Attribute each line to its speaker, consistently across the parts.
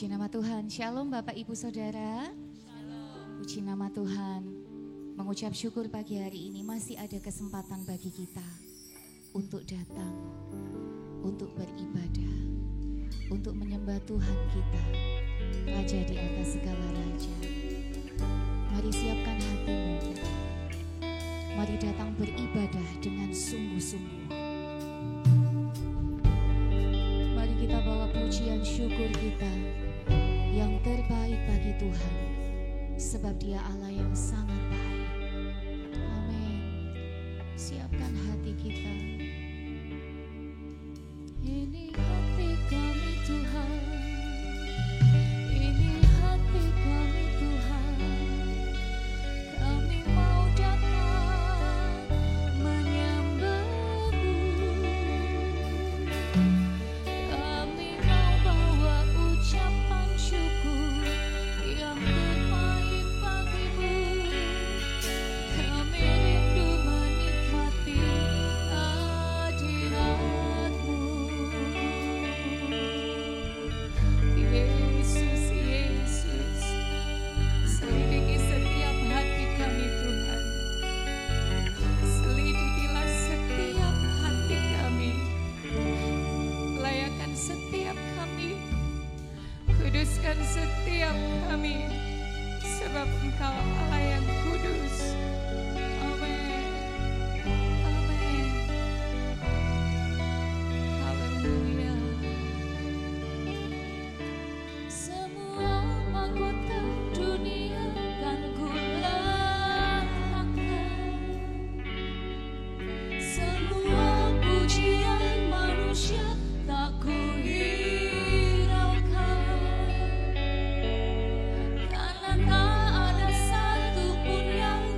Speaker 1: Puji nama Tuhan. Shalom Bapak Ibu Saudara. Shalom. Puji nama Tuhan. Mengucap syukur pagi hari ini masih ada kesempatan bagi kita untuk datang, untuk beribadah, untuk menyembah Tuhan kita, Raja di atas segala raja. Mari siapkan hatimu. Mari datang beribadah dengan sungguh-sungguh. Mari kita bawa pujian syukur kita yang terbaik bagi Tuhan, sebab Dia Allah yang sangat baik. Amin. Siapkan hati kita. Ini hati kami Tuhan, ini hati kami Tuhan. Kami mau datang menyembah-Mu. Kami mau bawa ucapan syukur yang terbaik bagi-Mu. Kami rindu menikmati hadirat-Mu. Yesus, Yesus, selidiki setiap hati kami Tuhan. Selidikilah setiap hati kami. Layakan setiap kami. Kuduskan setiap kami. Sebab Engkau Allah yang kudus. Amin. Amin. Haleluya. Semua mahkota dunia kan kulangkan. Semua pujian manusia tak kuhiraukan. Karena tak ada satu pun yang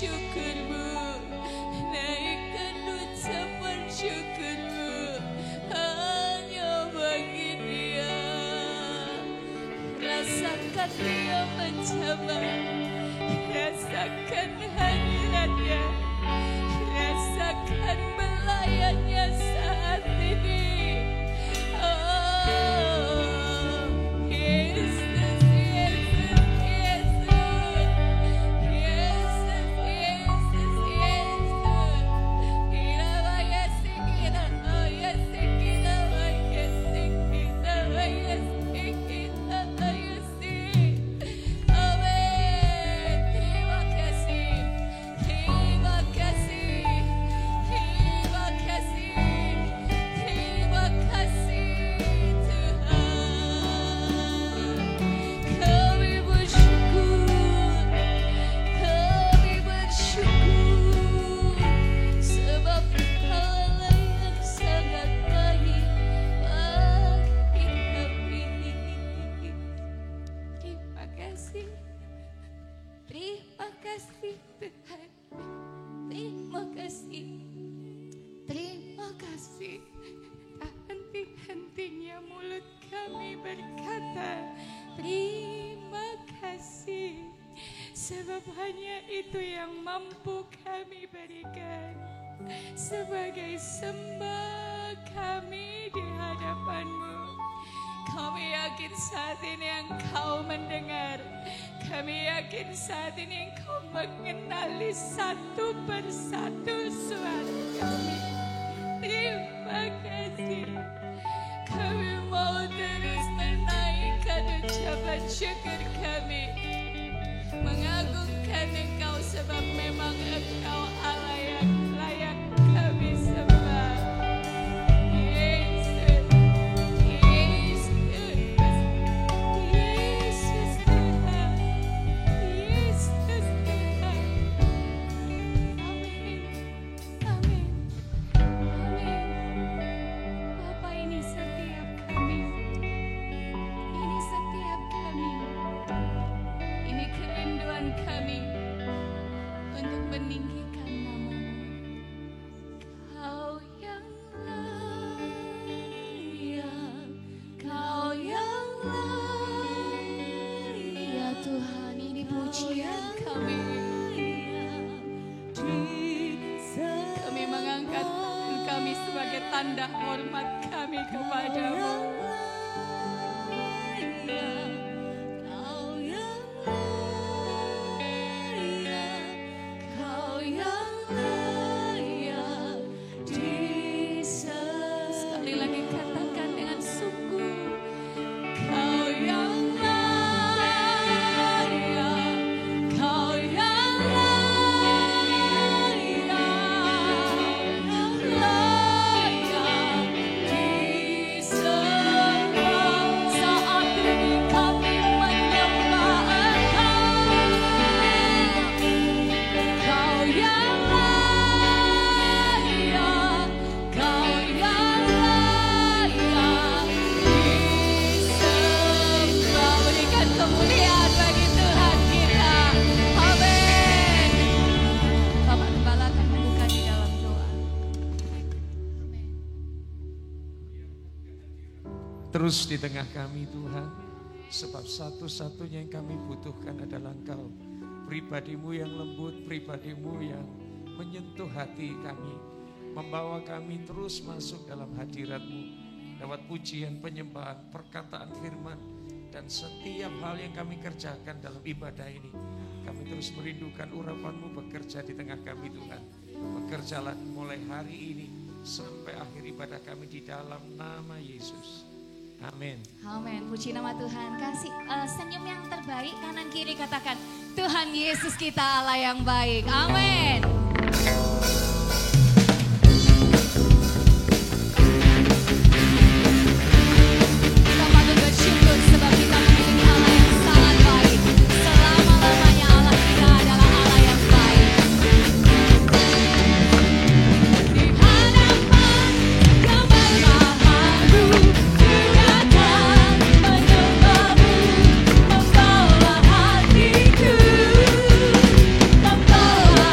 Speaker 2: syukurmu, naikkan ucapan syukurmu hanya bagi Dia. Rasakan Dia menjamah, rasakan hadiratnya, rasakan belayannya saat ini. Oh, Yesus, Yesus, Yesus, Yesus, Yesus, Yesus. Kira Yesus, kira Yesus, kira Yesus, kira Yesus, kira Yesus. Amin. Terima kasih, terima kasih, terima kasih, terima kasih Tuhan. Kami bersyukur, kami bersyukur, sebab Engkaulah yang sangat baik bagi kami. Terima kasih, terima kasih Tuhan, terima kasih, terima kasih. Tak henti-hentinya mulut kami berkata terima kasih, sebab hanya itu yang mampu kami berikan sebagai sembah kami di hadapan-Mu. Kami yakin saat ini Engkau mendengar. Kami yakin saat ini Engkau mengenali satu persatu suara kami. Terima kasih. Kami mau terus menaikkan ucapan syukur kami, mengagungkan Engkau sebab memang Engkau Allah yang layak kami sembah. Yesus, Yesus, Yesus Tuhan, Yesus Tuhan. Amin, amin, amin. Bapa, ini setiap kami, ini setiap kami, ini kerinduan kami untuk meninggikan nama-Mu. Kau yang layak, Kau yang layak Tuhan, ini pujian kami. Kami mengangkat tangan kami sebagai tanda hormat kami kepada-Mu. Kau yang layak disembah. Sekali lagi katakan dengan sungguh. Kau yang layak, Kau yang layak disembah. Saat ini kami menyembah Engkau. Kau yang layak, Kau yang layak disembah. Berikan kemuliaan bagi Tuhan kita. Amin. Bapak Gembala akan membuka di dalam doa. Amin.
Speaker 3: Terus di tengah kami Tuhan, sebab satu-satunya yang kami butuhkan adalah Engkau. Pribadi-Mu yang lembut, pribadi-Mu yang menyentuh hati kami, membawa kami terus masuk dalam hadirat-Mu lewat pujian, penyembahan, perkataan firman, dan setiap hal yang kami kerjakan dalam ibadah ini. Kami terus merindukan urapan-Mu bekerja di tengah kami Tuhan. Bekerjalah mulai hari ini sampai akhir ibadah kami di dalam nama Yesus. Amin.
Speaker 1: Amin. Puji nama Tuhan. Kasih senyum yang terbaik kanan kiri, katakan Tuhan Yesus kita Allah yang baik. Amin. Kita patut bersyukur sebab kita memiliki Allah yang sangat baik. Selama-lamanya Allah kita adalah Allah yang baik. Di hadapan kemegahan-Mu, menyembah-Mu, membawa hatiku, membawa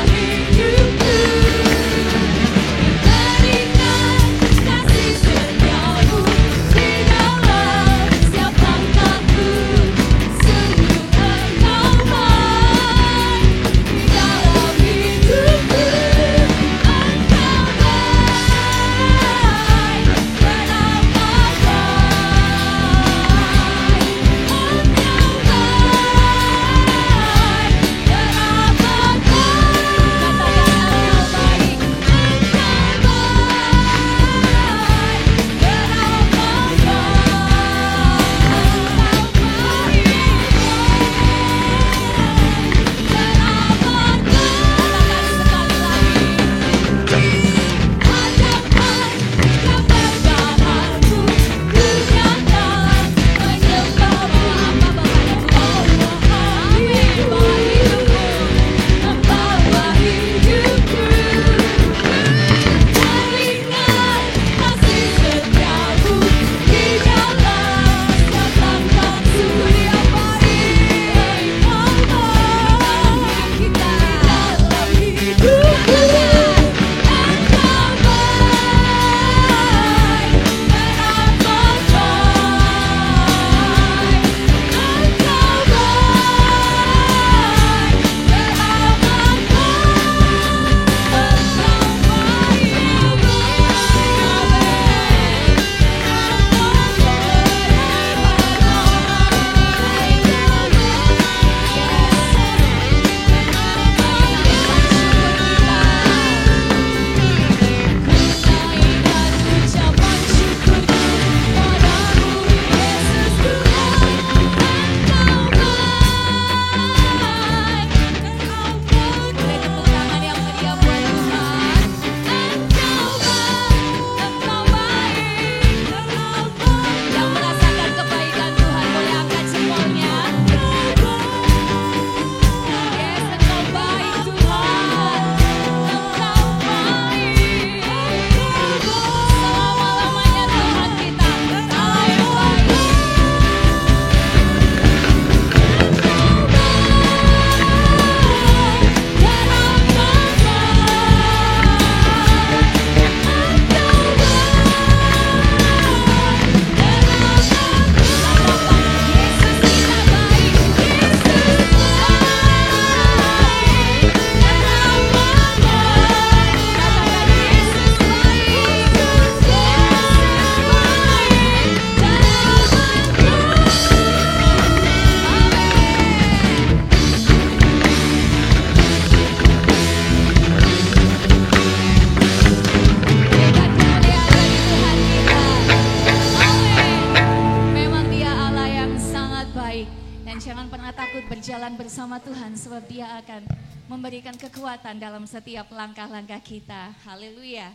Speaker 1: bersama Tuhan sebab Dia akan memberikan kekuatan dalam setiap langkah-langkah kita. Haleluya.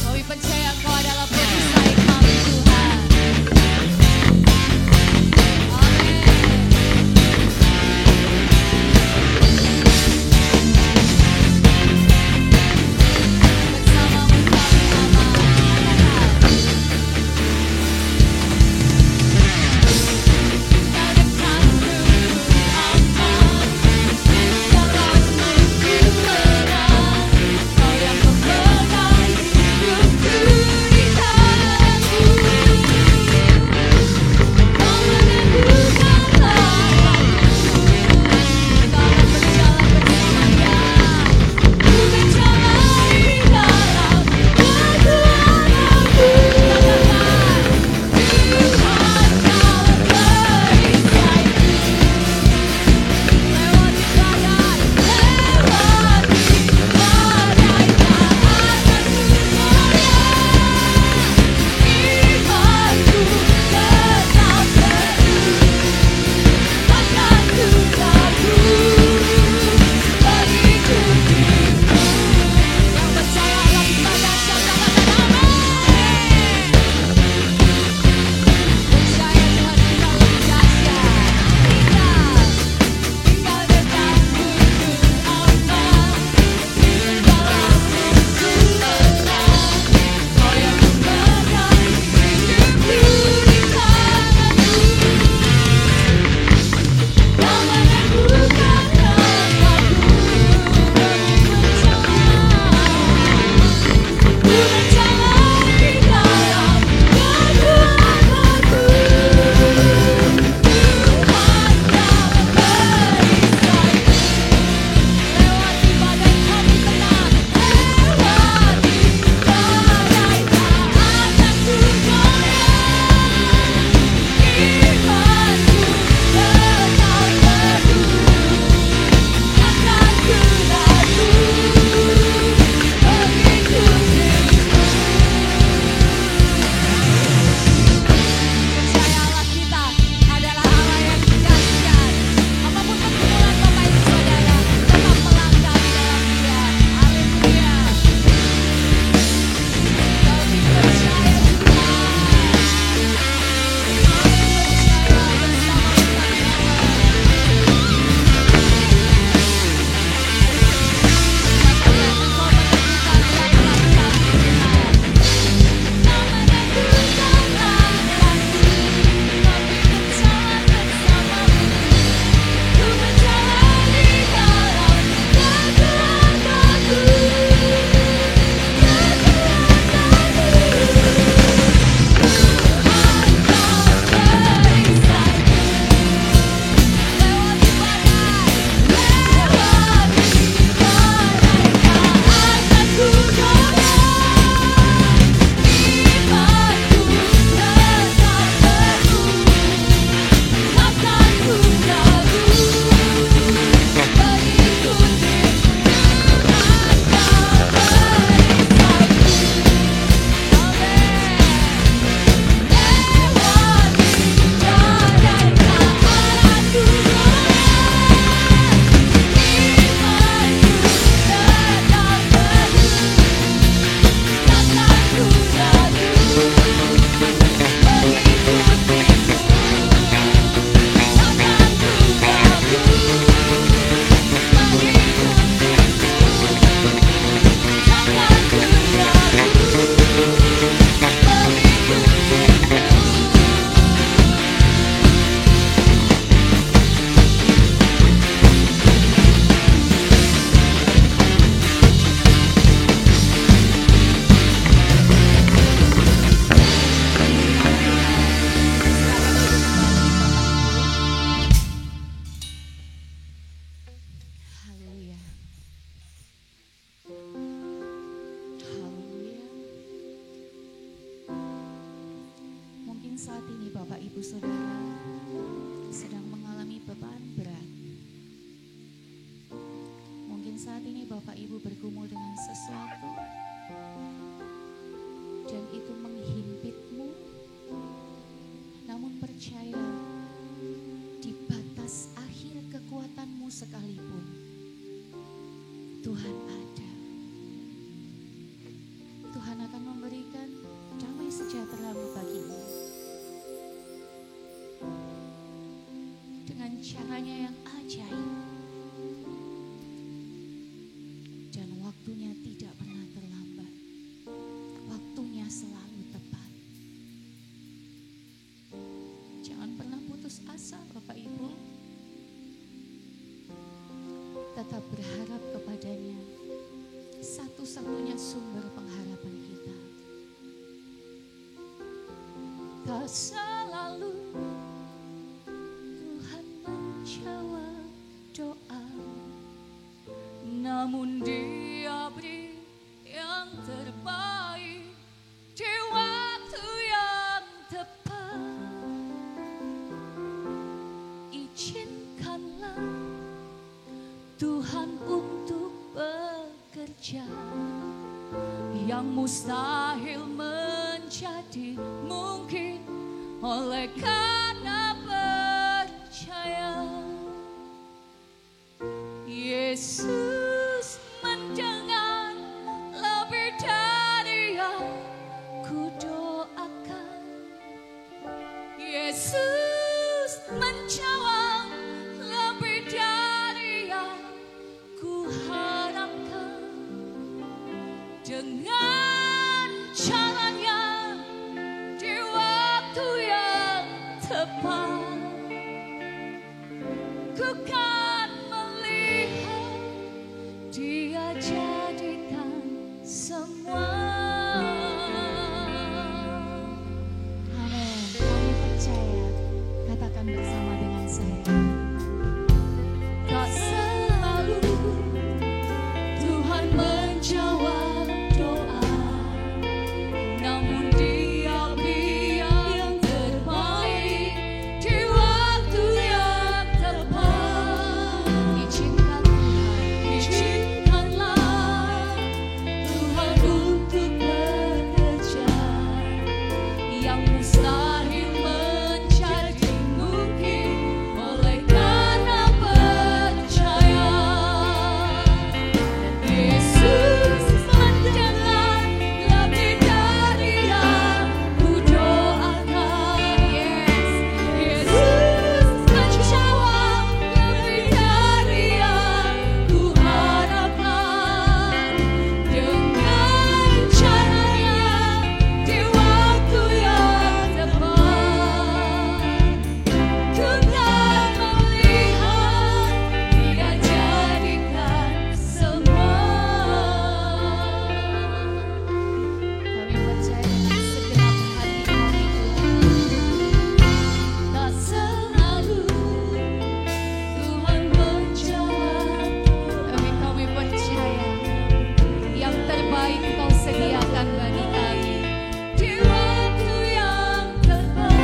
Speaker 1: Kami percaya Engkau adalah perisai kami Tuhan. Tuhan ada. Tuhan akan memberikan damai sejahtera-Mu bagimu. Dengan caranya yang ajaib. Dan waktunya tidak pernah terlambat. Waktunya selalu tepat. Jangan pernah putus asa Bapak Ibu. Tetap berharap kepadanya. Satu-satunya sumber pengharapan kita. Tak selalu Tuhan menjawab doa, namun Dia beri yang terbaik di waktu yang tepat. Izinkanlah Tuhan untuk bekerja, yang mustahil menjadi mungkin oleh karena percaya. Yesus mendengar lebih dari yang kudoakan. Yesus menjawab lebih dari yang kuharapkan. Dengan caranya di waktu yang tepat, ku kan melihat Dia jadikan semua. Amin. Kami percaya. Katakan bersama dengan saya. Tak selalu Tuhan menjawab doa, namun Dia beri yang terbaik di waktu yang tepat. Izinkanlah Tuhan untuk bekerja, yang mustahil menjadi mungkin oleh karena percaya. Yesus mendengar lebih dari yang kudoakan. Yesus menjawab lebih dari yang kuharapkan. Dengan caranya di waktu yang tepat, ku kan melihat Dia jadikan semua. Kami percaya dengan segenap hati kami, Tuhan. Tak selalu Tuhan menjawab, tapi kami percaya yang terbaik Kau sediakan bagi kami di waktu yang tepat.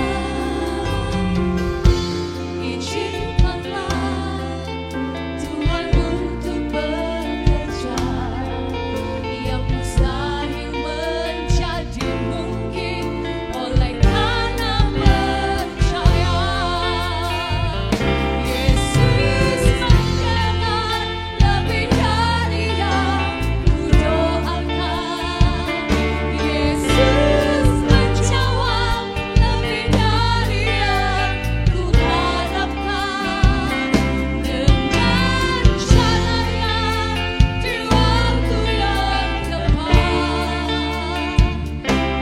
Speaker 1: Izinkanlah Tuhan untuk bekerja, yang mustahil menjadi mungkin oleh karena percaya. Yesus mendengar lebih dari yang kudoakan. Yesus menjawab lebih dari yang kuharapkan. Dengan caranya di waktu yang tepat,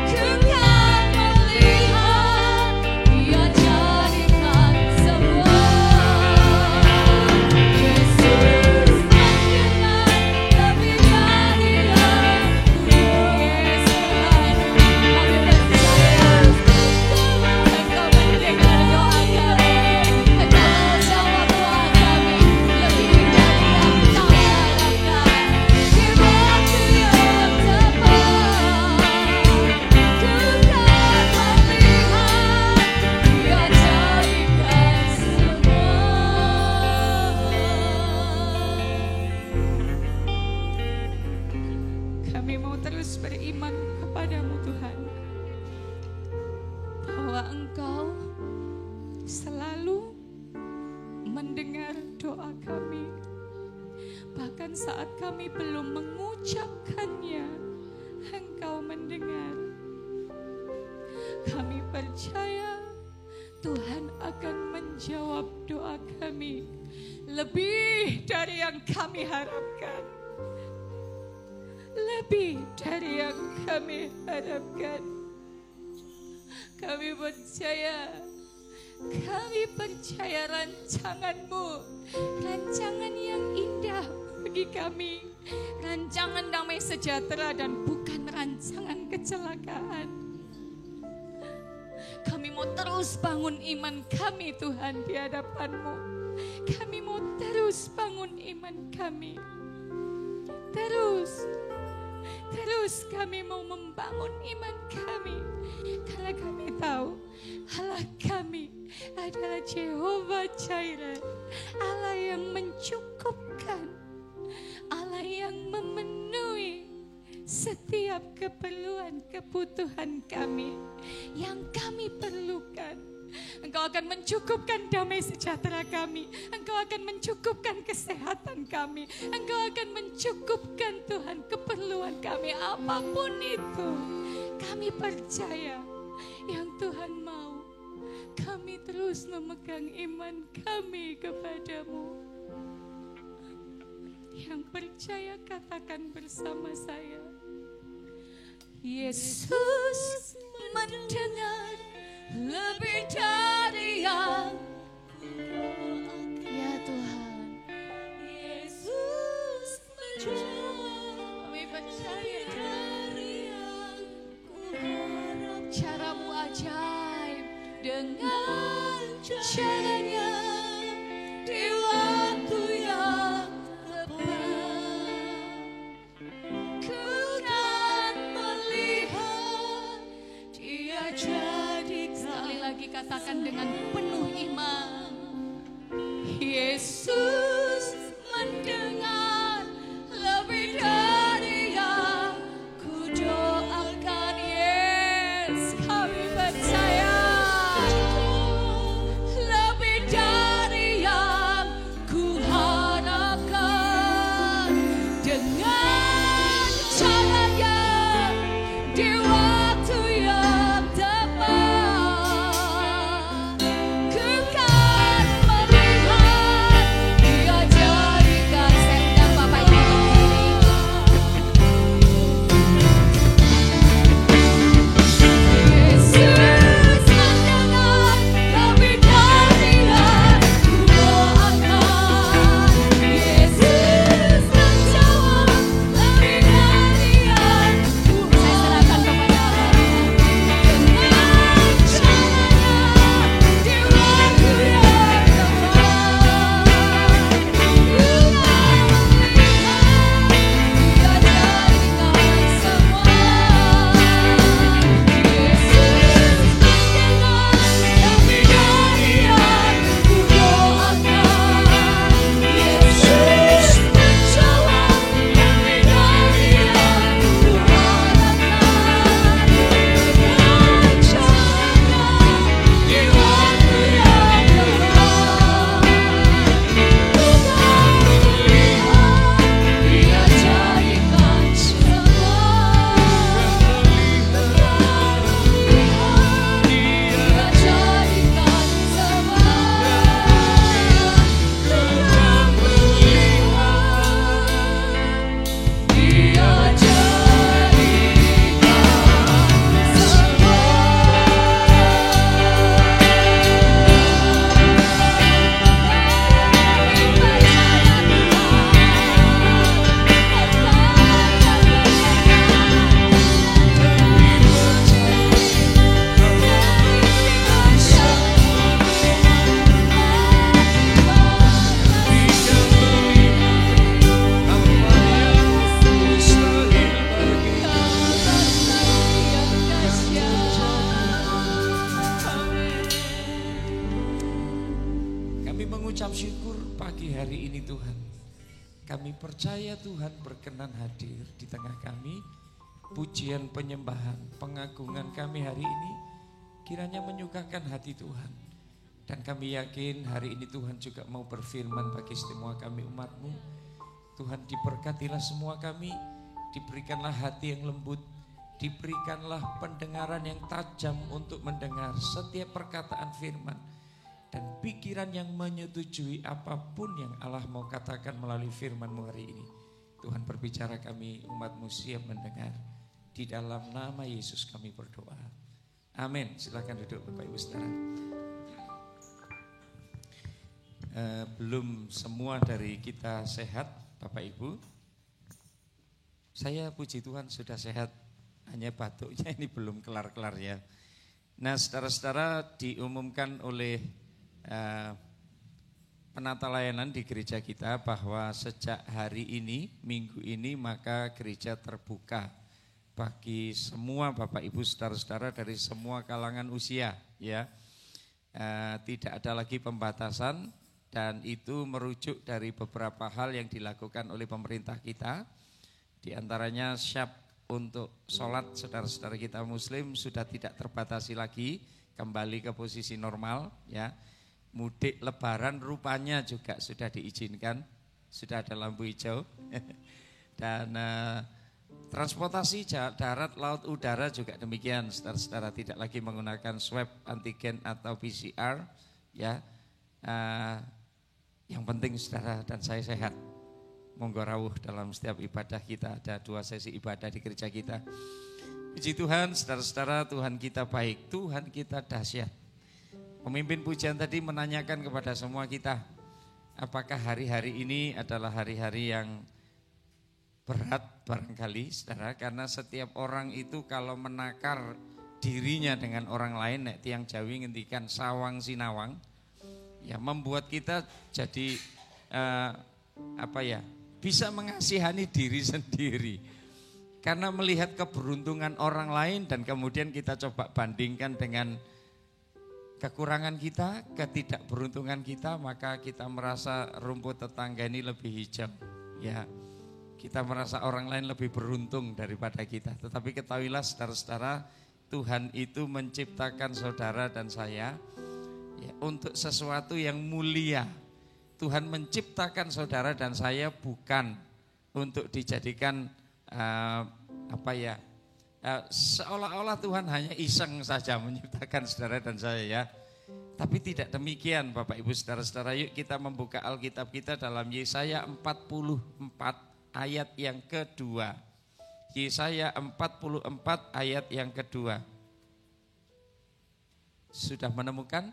Speaker 1: ku kan melihat Dia jadikan semua. Yesus mendengar lebih dari yang kudoakan. Kami percaya Engkau mendengar doa kami, Engkau menjawab doa kami lebih dari yang kami harapkan. Di waktu yang tepat, ku kan melihat Dia jadikan semua.
Speaker 2: Kami mau terus beriman kepadamu Tuhan, bahwa Engkau selalu mendengar doa kami, Bahkan saat kami belum mengucapkannya, Engkau mendengar. Kami percaya Tuhan akan menjawab doa kami lebih dari yang kami harapkan. Lebih dari yang kami harapkan. Kami percaya rancangan-Mu, rancangan yang indah bagi kami, rancangan damai sejahtera dan bukan rancangan kecelakaan. Kami mau terus bangun iman kami Tuhan di hadapan-Mu. Kami mau terus bangun iman kami. Terus kami mau membangun iman kami. Karena kami tahu Allah kami adalah Jehovah Jireh, Allah yang mencukupkan, Allah yang memenuhi setiap keperluan, kebutuhan kami yang kami perlukan. Engkau akan mencukupkan damai sejahtera kami. Engkau akan mencukupkan kesehatan kami. Engkau akan mencukupkan Tuhan keperluan kami apapun itu. Kami percaya yang Tuhan mau. Kami terus memegang iman kami kepadamu. Yang percaya katakan bersama saya. Yesus mendengar lebih dari yang
Speaker 1: Ya Tuhan,
Speaker 2: Yesus menjawab. Kami percaya dari yang kuharap. Caramu ajaib dengan caranya di waktu yang tepat. Ku kan melihat Dia jadi. Sekali lagi katakan dengan penuh iman. Yesus mendengar lebih dari yang ku doakan. Yes, kami percaya lebih dari yang ku harapkan. Dengan caranya di waktu yang tepat, ku kan melihat Dia jadikan. Saya undang Bapak Ibu berdiri. Yesus mendengar lebih dari yang ku doakan. Yesus menjawab lebih dari yang ku harapkan. Saya serahkan kepada Allah. Dengan caranya di waktu yang tepat, Dia jadikan semua. Yesus mendengar lebih dari yang ku doakan. Yesus menjawab lebih dari yang ku harapkan. Dengan caranya di waktu yang tepat, ku kan melihat Dia jadikan semua. Dia jadikan semua. Ku kan melihat Dia jadikan
Speaker 3: Kami mengucap syukur pagi hari ini Tuhan. Kami percaya Tuhan berkenan hadir di tengah kami. Pujian, penyembahan, pengagungan kami hari ini kiranya menyukakan hati Tuhan. Dan kami yakin hari ini Tuhan juga mau berfirman bagi semua kami umat-Mu. Tuhan diberkatilah semua kami, diberikanlah hati yang lembut, diberikanlah pendengaran yang tajam untuk mendengar setiap perkataan firman, dan pikiran yang menyetujui apapun yang Allah mau katakan melalui firman-Mu hari ini. Tuhan berbicara, kami umat-Mu siap mendengar. Di dalam nama Yesus kami berdoa. Amin. Silakan duduk Bapak Ibu Saudara. Belum semua dari kita sehat Bapak Ibu. Saya puji Tuhan sudah sehat, hanya batuknya ini belum kelar-kelar ya. Nah saudara-saudara, diumumkan oleh penata layanan di gereja kita bahwa sejak hari ini, minggu ini, maka gereja terbuka bagi semua Bapak Ibu saudara-saudara dari semua kalangan usia ya. Tidak ada lagi pembatasan, dan itu merujuk dari beberapa hal yang dilakukan oleh pemerintah kita. Di antaranya siap untuk sholat saudara-saudara kita muslim sudah tidak terbatasi lagi, kembali ke posisi normal ya. Mudik lebaran rupanya juga sudah diizinkan, sudah ada lampu hijau. Dan transportasi darat, laut, udara juga demikian, saudara-saudara, tidak lagi menggunakan swab antigen atau PCR ya. Yang penting saudara dan saya sehat. Monggo rawuh dalam setiap ibadah kita. Ada 2 sesi ibadah di gereja kita. Puji Tuhan, saudara-saudara, Tuhan kita baik, Tuhan kita dahsyat. Pemimpin pujian tadi menanyakan kepada semua kita, apakah hari-hari ini adalah hari-hari yang berat barangkali saudara, karena setiap orang itu kalau menakar dirinya dengan orang lain, nek tiang Jawi ngendikan sawang sinawang, ya membuat kita jadi bisa mengasihani diri sendiri. Karena melihat keberuntungan orang lain dan kemudian kita coba bandingkan dengan kekurangan kita, ketidakberuntungan kita, maka kita merasa rumput tetangga ini lebih hijau. Ya, kita merasa orang lain lebih beruntung daripada kita. Tetapi ketahuilah saudara-saudara, Tuhan itu menciptakan saudara dan saya ya, untuk sesuatu yang mulia. Tuhan menciptakan saudara dan saya bukan untuk dijadikan seolah-olah Tuhan hanya iseng saja menciptakan saudara dan saya ya. Tapi tidak demikian Bapak Ibu saudara-saudara. Yuk kita membuka Alkitab kita dalam Yesaya 44 ayat yang kedua. Yesaya 44 ayat yang kedua. Sudah menemukan?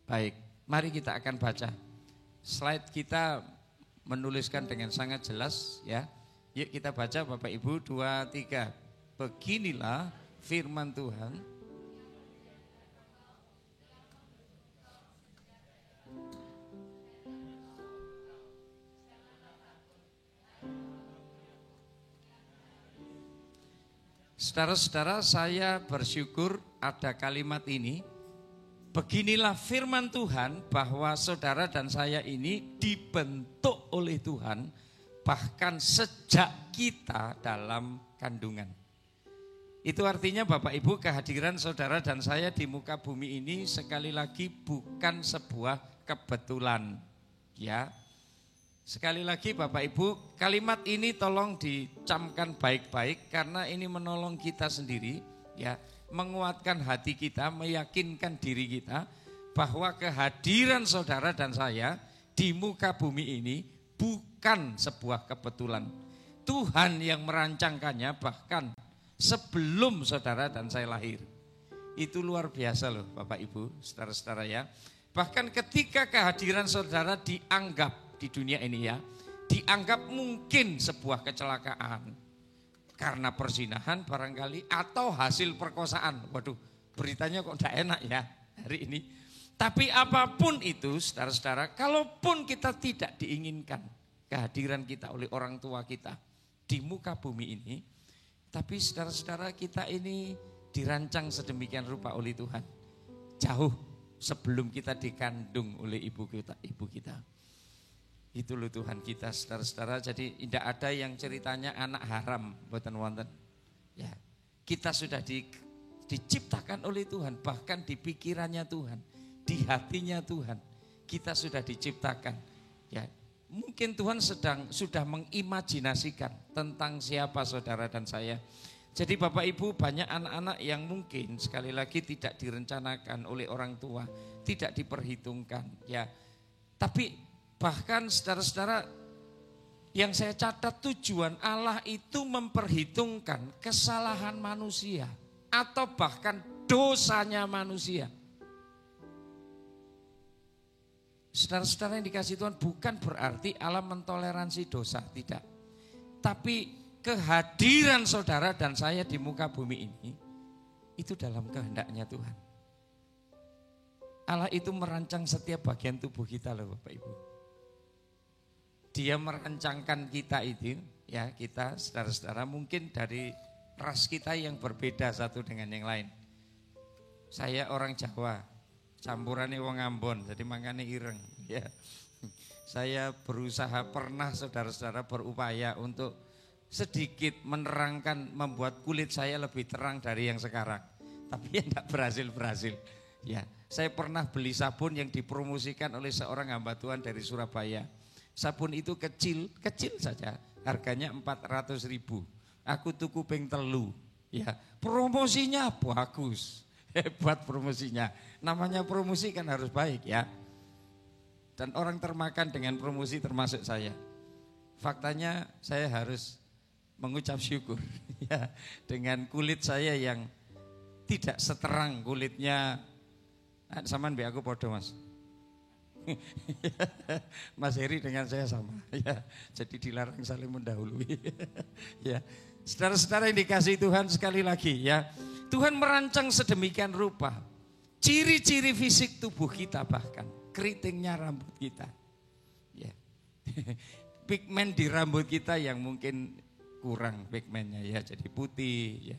Speaker 3: Baik, mari kita akan baca. Slide kita menuliskan dengan sangat jelas ya. Yuk kita baca Bapak Ibu, 2, 3. Beginilah firman Tuhan. Saudara-saudara, saya bersyukur ada kalimat ini. Beginilah firman Tuhan bahwa saudara dan saya ini dibentuk oleh Tuhan bahkan sejak kita dalam kandungan. Itu artinya Bapak Ibu, kehadiran saudara dan saya di muka bumi ini sekali lagi bukan sebuah kebetulan. Ya. Sekali lagi Bapak Ibu, kalimat ini tolong dicamkan baik-baik karena ini menolong kita sendiri ya, menguatkan hati kita, meyakinkan diri kita bahwa kehadiran saudara dan saya di muka bumi ini bukan sebuah kebetulan. Tuhan yang merancangkannya bahkan sebelum saudara dan saya lahir. Itu luar biasa loh Bapak Ibu, saudara-saudara ya. Bahkan ketika kehadiran saudara dianggap di dunia ini ya, dianggap mungkin sebuah kecelakaan karena perzinahan barangkali atau hasil perkosaan. Waduh, beritanya kok tidak enak ya hari ini. Tapi apapun itu saudara-saudara, kalaupun kita tidak diinginkan kehadiran kita oleh orang tua kita di muka bumi ini, tapi saudara-saudara, kita ini dirancang sedemikian rupa oleh Tuhan. Jauh sebelum kita dikandung oleh ibu kita. Itu loh Tuhan kita, saudara-saudara. Jadi tidak ada yang ceritanya anak haram, mboten wonten. Ya, kita sudah diciptakan oleh Tuhan, bahkan di pikirannya Tuhan, di hatinya Tuhan, kita sudah diciptakan. Ya, Mungkin Tuhan sudah mengimajinasikan tentang siapa saudara dan saya. Jadi Bapak Ibu, banyak anak-anak yang mungkin sekali lagi tidak direncanakan oleh orang tua, tidak diperhitungkan ya. Tapi bahkan saudara-saudara, yang saya catat, tujuan Allah itu memperhitungkan kesalahan manusia atau bahkan dosanya manusia. Saudara-saudara yang dikasihi Tuhan, bukan berarti Allah mentoleransi dosa, tidak. Tapi kehadiran saudara dan saya di muka bumi ini, itu dalam kehendaknya Tuhan. Allah itu merancang setiap bagian tubuh kita loh Bapak Ibu. Dia merancangkan kita itu, ya kita saudara-saudara mungkin dari ras kita yang berbeda satu dengan yang lain. Saya orang Jawa, campurannya wong Ambon, jadi makanya ireng. Ya. Saya berusaha, pernah saudara-saudara berupaya untuk sedikit menerangkan, membuat kulit saya lebih terang dari yang sekarang. Tapi ya enggak berhasil. Ya, saya pernah beli sabun yang dipromosikan oleh seorang hamba Tuhan dari Surabaya. Sabun itu kecil saja, harganya 400.000. Aku tuku ping telu. Ya, promosinya bagus. Hebat promosinya. Namanya promosi kan harus baik ya. Dan orang termakan dengan promosi termasuk saya. Faktanya saya harus mengucap syukur ya, dengan kulit saya yang tidak seterang kulitnya samaan mbak aku podo Mas. Mas Heri dengan saya sama ya, jadi dilarang saling mendahului. Ya, saudara-saudara yang dikasihi Tuhan, sekali lagi ya, Tuhan merancang sedemikian rupa ciri-ciri fisik tubuh kita, bahkan keritingnya rambut kita ya. Pigmen di rambut kita yang mungkin kurang pigmennya ya, jadi putih ya.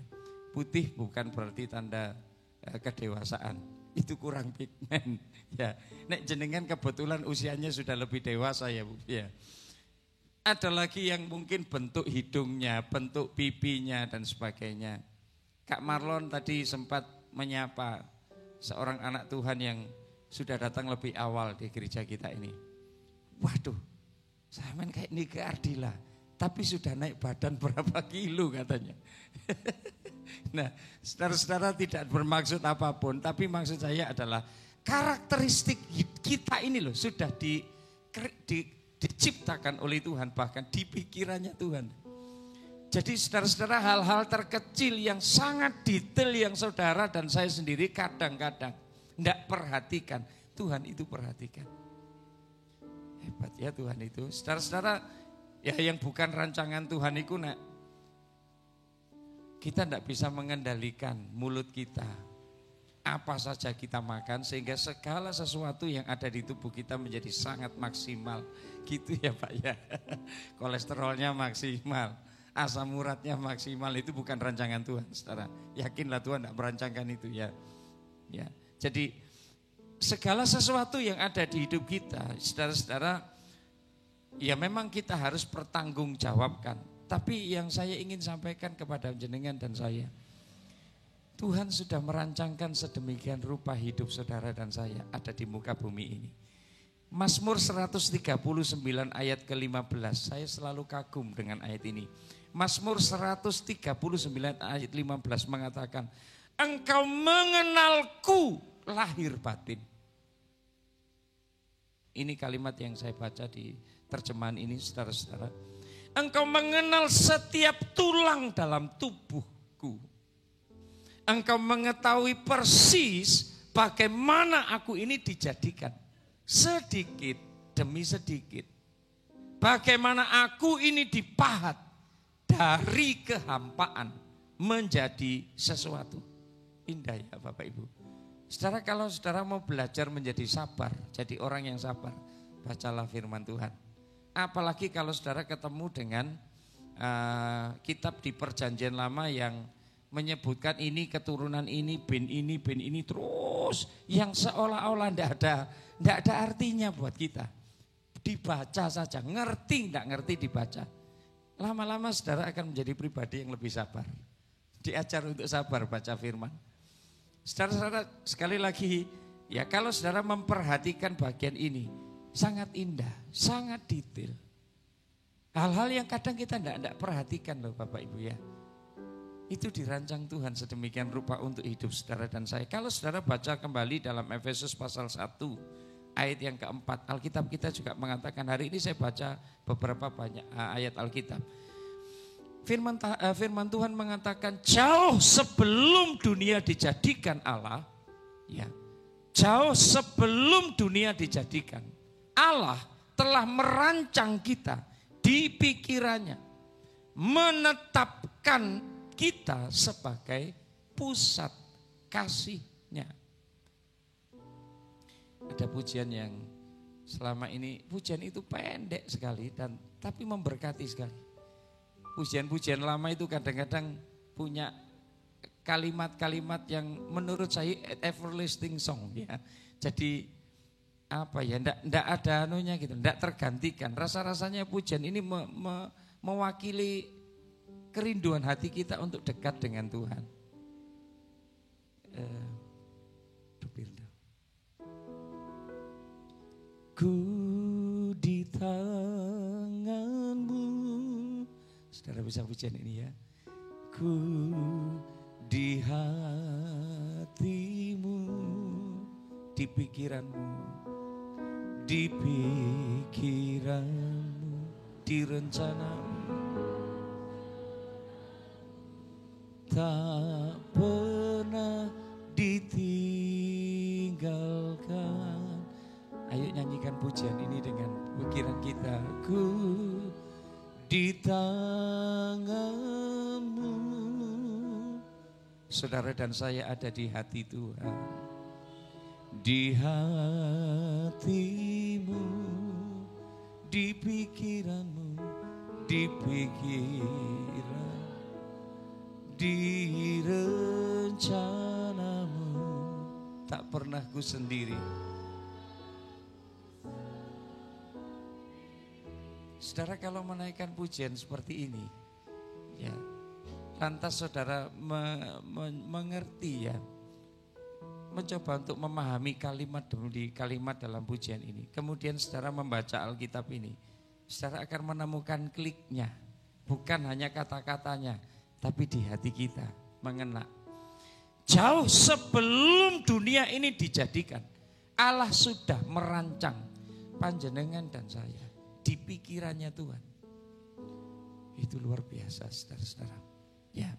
Speaker 3: Putih bukan berarti tanda kedewasaan, itu kurang pigmen ya. Nek jenengan kebetulan usianya sudah lebih dewasa ya Bu ya. Ada lagi yang mungkin bentuk hidungnya, bentuk pipinya dan sebagainya. Kak Marlon tadi sempat menyapa seorang anak Tuhan yang sudah datang lebih awal di gereja kita ini. Waduh, saya main kayak Nike Ardila, tapi sudah naik badan berapa kilo katanya. Nah, saudara-saudara tidak bermaksud apapun, tapi maksud saya adalah karakteristik kita ini loh sudah diciptakan oleh Tuhan, bahkan di pikirannya Tuhan. Jadi saudara-saudara, hal-hal terkecil yang sangat detail yang saudara dan saya sendiri kadang-kadang tidak perhatikan, Tuhan itu perhatikan. Hebat ya Tuhan itu. Saudara-saudara, ya yang bukan rancangan Tuhan itu nak, kita tidak bisa mengendalikan mulut kita. Apa saja kita makan sehingga segala sesuatu yang ada di tubuh kita menjadi sangat maksimal. Gitu ya Pak ya. Kolesterolnya maksimal, asam uratnya maksimal, itu bukan rancangan Tuhan saudara. Yakinlah Tuhan tidak merancangkan itu ya. Ya. Jadi segala sesuatu yang ada di hidup kita, saudara-saudara, ya memang kita harus pertanggungjawabkan. Tapi yang saya ingin sampaikan kepada jenengan dan saya, Tuhan sudah merancangkan sedemikian rupa hidup saudara dan saya ada di muka bumi ini. Mazmur 139 ayat ke-15, saya selalu kagum dengan ayat ini. Mazmur 139 ayat 15 mengatakan, Engkau mengenalku lahir batin. Ini kalimat yang saya baca di terjemahan ini, saudara-saudara. Engkau mengenal setiap tulang dalam tubuhku. Engkau mengetahui persis bagaimana aku ini dijadikan. Sedikit demi sedikit. Bagaimana aku ini dipahat dari kehampaan menjadi sesuatu. Indah ya Bapak Ibu. Saudara, kalau saudara mau belajar menjadi sabar, jadi orang yang sabar, bacalah firman Tuhan. Apalagi kalau saudara ketemu dengan kitab di perjanjian lama yang menyebutkan ini keturunan ini, bin ini terus, yang seolah-olah tidak ada artinya buat kita. Dibaca saja, ngerti tidak ngerti dibaca. Lama-lama saudara akan menjadi pribadi yang lebih sabar. Diajar untuk sabar baca firman. Saudara-saudara, sekali lagi, ya kalau saudara memperhatikan bagian ini, sangat indah, sangat detail. Hal-hal yang kadang kita tidak perhatikan loh Bapak Ibu ya. Itu dirancang Tuhan sedemikian rupa untuk hidup saudara dan saya. Kalau saudara baca kembali dalam Efesus pasal 1 ayat yang keempat, Alkitab kita juga mengatakan, hari ini saya baca beberapa banyak ayat Alkitab. Firman Tuhan mengatakan jauh sebelum dunia dijadikan Allah, ya, jauh sebelum dunia dijadikan, Allah telah merancang kita di pikirannya, menetapkan kita sebagai pusat kasihnya. Ada pujian yang selama ini, pujian itu pendek sekali dan tapi memberkati sekali. Pujian-pujian lama itu kadang-kadang punya kalimat-kalimat yang menurut saya everlasting song ya. Jadi apa ya, ndak ada anunya gitu, ndak tergantikan. Rasa-rasanya pujian ini mewakili kerinduan hati kita untuk dekat dengan Tuhan. Ku di tanganmu, saudara bisa pujian ini ya. Ku di hatimu, di pikiranmu, di pikiranmu, di rencanamu, tak pernah ditinggalkan. Ayo nyanyikan pujian ini dengan pikiran kita. Ku di tanganmu. Saudara dan saya ada di hati Tuhan. Di hatimu, di pikiranmu, di pikiran, di rencanamu, tak pernah ku sendiri. Saudara kalau menaikkan pujian seperti ini, ya, lantas saudara mengerti ya, mencoba untuk memahami kalimat demi kalimat dalam pujian ini. Kemudian saudara membaca Alkitab ini, saudara akan menemukan kliknya, bukan hanya kata-katanya, tapi di hati kita mengena. Jauh sebelum dunia ini dijadikan, Allah sudah merancang panjenengan dan saya. Di pikirannya Tuhan. Itu luar biasa saudara-saudara. Ya.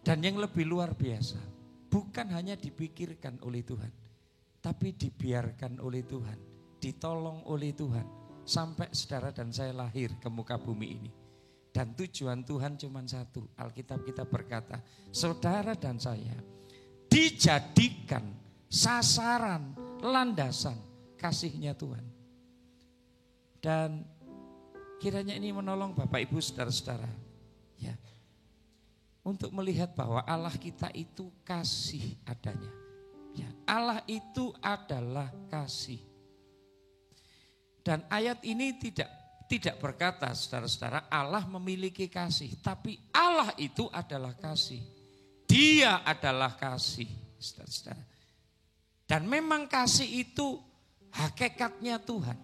Speaker 3: Dan yang lebih luar biasa, bukan hanya dipikirkan oleh Tuhan, tapi dibiarkan oleh Tuhan, ditolong oleh Tuhan, sampai saudara dan saya lahir ke muka bumi ini. Dan tujuan Tuhan cuma satu, Alkitab kita berkata, saudara dan saya dijadikan sasaran, landasan kasihnya Tuhan. Dan kiranya ini menolong Bapak Ibu saudara-saudara ya, untuk melihat bahwa Allah kita itu kasih adanya ya, Allah itu adalah kasih. Dan ayat ini tidak berkata saudara-saudara Allah memiliki kasih, tapi Allah itu adalah kasih. Dia adalah kasih saudara-saudara. Dan memang kasih itu hakikatnya Tuhan,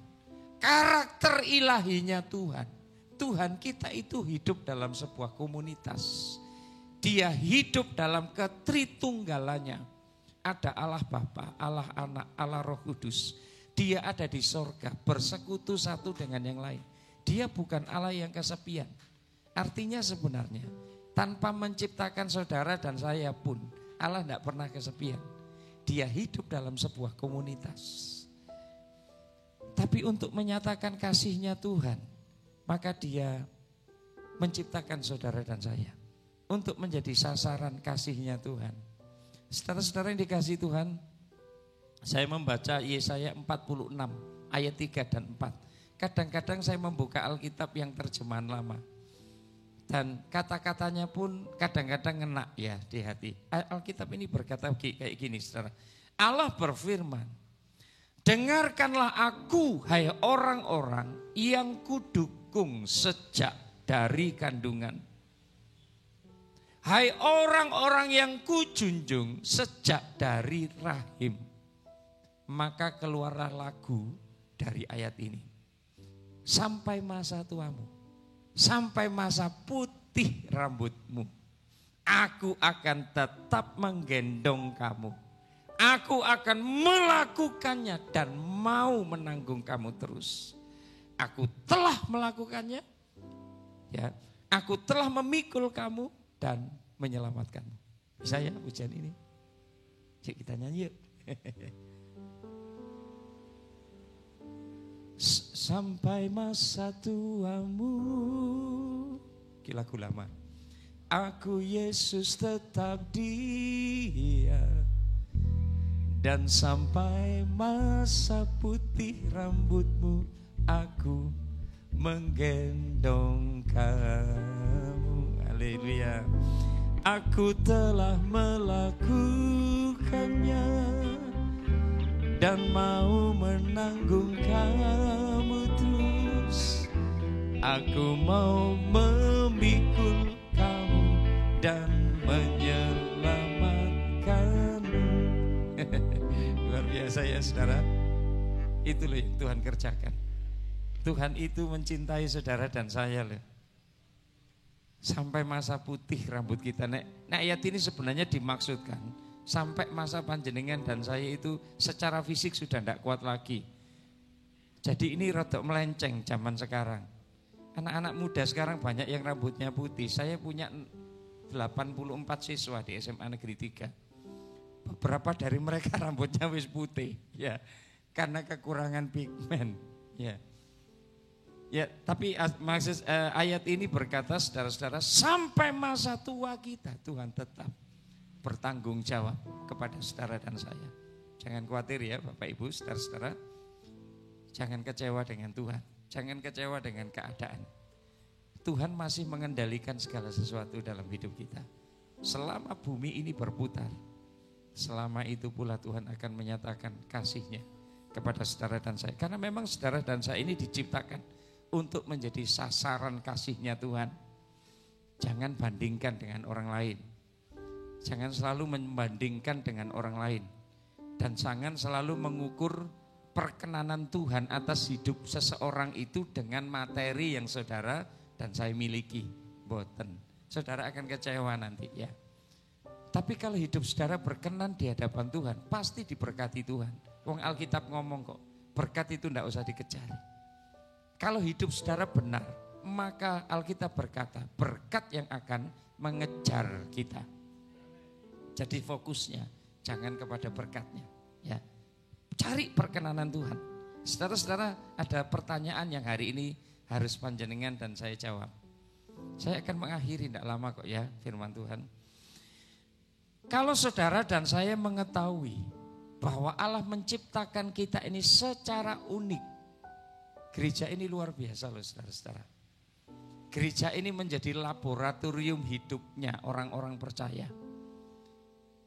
Speaker 3: karakter ilahinya Tuhan. Tuhan kita itu hidup dalam sebuah komunitas. Dia hidup dalam ketritunggalannya. Ada Allah Bapa, Allah Anak, Allah Roh Kudus. Dia ada di sorga, bersekutu satu dengan yang lain. Dia bukan Allah yang kesepian. Artinya sebenarnya tanpa menciptakan saudara dan saya pun Allah tidak pernah kesepian. Dia hidup dalam sebuah komunitas. Tapi untuk menyatakan kasihnya Tuhan, maka dia menciptakan saudara dan saya untuk menjadi sasaran kasihnya Tuhan. Saudara-saudara yang dikasihi Tuhan, saya membaca Yesaya 46 ayat 3 dan 4. Kadang-kadang saya membuka Alkitab yang terjemahan lama. Dan kata-katanya pun kadang-kadang ngena ya di hati. Alkitab ini berkata kayak gini saudara. Allah berfirman, dengarkanlah aku, hai orang-orang yang kudukung sejak dari kandungan. Hai orang-orang yang kujunjung sejak dari rahim. Maka keluarlah lagu dari ayat ini. Sampai masa tuamu, sampai masa putih rambutmu, aku akan tetap menggendong kamu. Aku akan melakukannya dan mau menanggung kamu terus. Aku telah melakukannya, ya. Aku telah memikul kamu dan menyelamatkanmu. Bisa ya ujian ini? Cik kita nyanyi yuk. Sampai masa tuamu, lagu lama. Aku Yesus tetap Dia, dan sampai masa putih rambutmu, aku menggendong kamu. Haleluya. Aku telah melakukannya dan mau menanggung kamu terus. Aku mau memikul kamu dan menyelamatkanmu. Luar biasa ya saudara. Itu loh yang Tuhan kerjakan. Tuhan itu mencintai saudara dan saya loh. Sampai masa putih rambut kita. Nah ayat ini sebenarnya dimaksudkan sampai masa panjenengan dan saya itu secara fisik sudah tidak kuat lagi. Jadi ini rodok melenceng zaman sekarang. Anak-anak muda sekarang banyak yang rambutnya putih. Saya punya 84 siswa di SMA Negeri 3. Beberapa dari mereka rambutnya wis putih, ya, karena kekurangan pigmen, ya. Ya, tapi maksud ayat ini berkata saudara-saudara, sampai masa tua kita Tuhan tetap bertanggung jawab kepada saudara dan saya. Jangan khawatir ya Bapak Ibu, saudara-saudara. Jangan kecewa dengan Tuhan, jangan kecewa dengan keadaan. Tuhan masih mengendalikan segala sesuatu dalam hidup kita. Selama bumi ini berputar, selama itu pula Tuhan akan menyatakan kasih-Nya kepada saudara dan saya. Karena memang saudara dan saya ini diciptakan untuk menjadi sasaran kasih-Nya Tuhan. Jangan bandingkan dengan orang lain. Jangan selalu membandingkan dengan orang lain. Dan jangan selalu mengukur perkenanan Tuhan atas hidup seseorang itu dengan materi yang saudara dan saya miliki. Boten. Saudara akan kecewa nanti ya. Tapi kalau hidup saudara berkenan di hadapan Tuhan, pasti diberkati Tuhan. Wong Alkitab ngomong kok, berkat itu tidak usah dikejar. Kalau hidup saudara benar, maka Alkitab berkata, berkat yang akan mengejar kita. Jadi fokusnya jangan kepada berkatnya, ya. Cari perkenanan Tuhan. Saudara-saudara, ada pertanyaan yang hari ini harus panjenengan dan saya jawab. Saya akan mengakhiri tidak lama kok ya firman Tuhan. Kalau saudara dan saya mengetahui bahwa Allah menciptakan kita ini secara unik. Gereja ini luar biasa loh saudara-saudara. Gereja ini menjadi laboratorium hidupnya orang-orang percaya.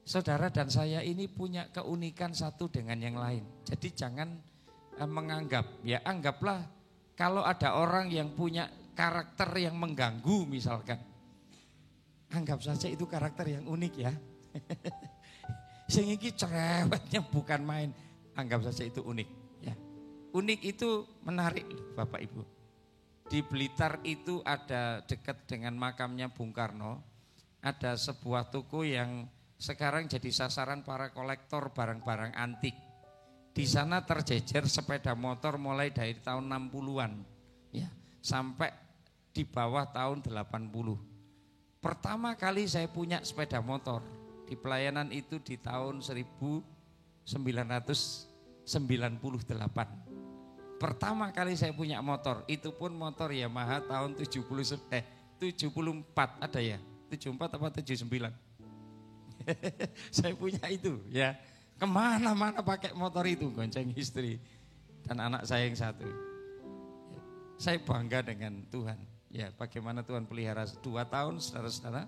Speaker 3: Saudara dan saya ini punya keunikan satu dengan yang lain. Jadi jangan menganggap, ya anggaplah kalau ada orang yang punya karakter yang mengganggu misalkan. Anggap saja itu karakter yang unik ya. Sing iki cerewetnya bukan main, anggap saja itu unik ya. Unik itu menarik Bapak Ibu. Di Blitar itu ada dekat dengan makamnya Bung Karno, ada sebuah toko yang sekarang jadi sasaran para kolektor barang-barang antik. Di sana terjejer sepeda motor mulai dari tahun 60-an ya, sampai di bawah tahun 80. Pertama kali saya punya sepeda motor di pelayanan itu di tahun 1998. Pertama kali saya punya motor, itu pun motor Yamaha tahun 74 ada ya, 74 apa 79. Saya punya itu ya, kemana-mana pakai motor itu, gonceng istri dan anak saya yang satu. Saya bangga dengan Tuhan, ya bagaimana Tuhan pelihara 2 tahun saudara-saudara.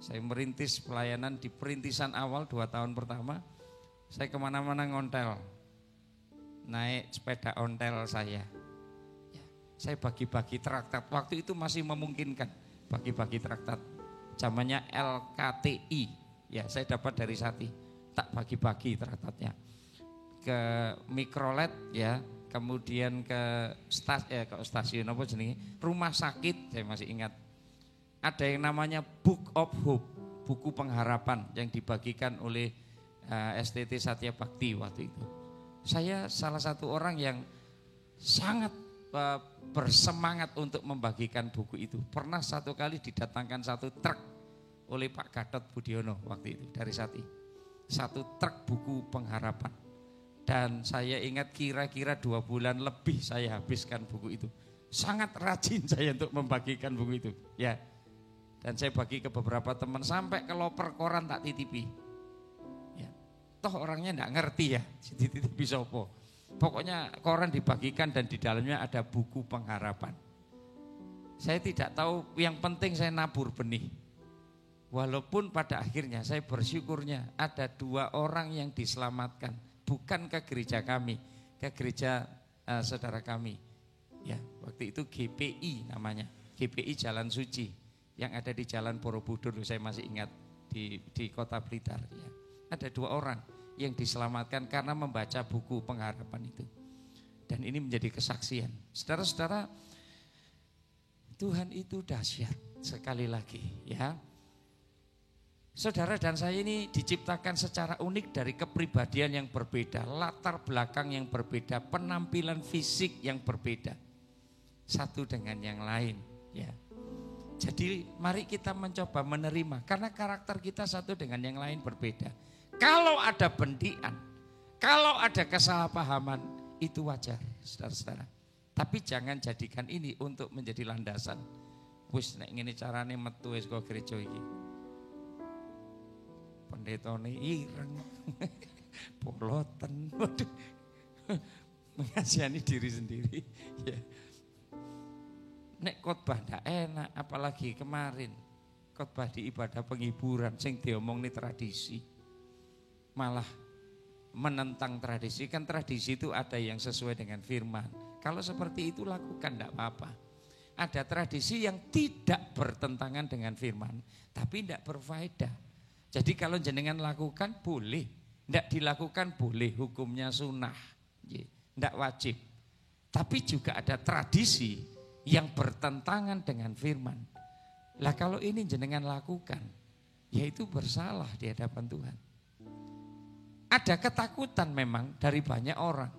Speaker 3: Saya merintis pelayanan di perintisan awal 2 tahun pertama, saya kemana-mana ngontel. Naik sepeda ontel saya. Ya, saya bagi-bagi traktat. Waktu itu masih memungkinkan bagi-bagi traktat. Zamannya LKTI. Ya, saya dapat dari Sati. Tak bagi-bagi traktatnya.
Speaker 4: ke Mikrolet ya, kemudian ke stasiun apa jenenge, rumah sakit, saya masih ingat. Ada yang namanya Book of Hope, buku pengharapan yang dibagikan oleh STT Satya Bakti waktu itu. Saya salah satu orang yang sangat bersemangat untuk membagikan buku itu. Pernah satu kali didatangkan satu truk oleh Pak Gatot Budiono waktu itu dari Sati. Satu truk buku pengharapan. Dan saya ingat kira-kira 2 bulan lebih saya habiskan buku itu. Sangat rajin saya untuk membagikan buku itu. Ya. Dan saya bagi ke beberapa teman sampai ke loper koran tak titipi. Ya. Toh orangnya enggak ngerti ya, dititipi sopo. Pokoknya koran dibagikan dan di dalamnya ada buku pengharapan. Saya tidak tahu, yang penting saya nabur benih. Walaupun pada akhirnya saya bersyukurnya ada 2 orang yang diselamatkan. Bukan ke gereja kami, ke gereja saudara kami. Ya, waktu itu GPI namanya, GPI Jalan Suci yang ada di Jalan Borobudur, saya masih ingat di Kota Blitar. Ya. Ada 2 orang yang diselamatkan karena membaca buku pengharapan itu. Dan ini menjadi kesaksian. Saudara-saudara, Tuhan itu dahsyat sekali lagi, ya. Saudara dan saya ini diciptakan secara unik dari kepribadian yang berbeda, latar belakang yang berbeda, penampilan fisik yang berbeda. Satu dengan yang lain, ya. Jadi mari kita mencoba menerima karena karakter kita satu dengan yang lain berbeda. Kalau ada bendian, kalau ada kesalahpahaman, itu wajar, saudara-saudara. Tapi jangan jadikan ini untuk menjadi landasan. Wis nek ngene carane metu wis kok gereja iki. Pendetone ireng, poloten, waduh, mengasihani diri sendiri. Ya. Nek khotbah ndak enak, apalagi kemarin khotbah di ibadah penghiburan, sing diomong nih tradisi, malah menentang tradisi. Kan tradisi itu ada yang sesuai dengan firman. Kalau seperti itu lakukan ndak apa-apa. Ada tradisi yang tidak bertentangan dengan firman, tapi ndak berfaedah. Jadi kalau jenengan lakukan boleh, tidak dilakukan boleh, hukumnya sunnah, tidak wajib. Tapi juga ada tradisi yang bertentangan dengan firman. Lah kalau ini jenengan lakukan, yaitu bersalah di hadapan Tuhan. Ada ketakutan memang dari banyak orang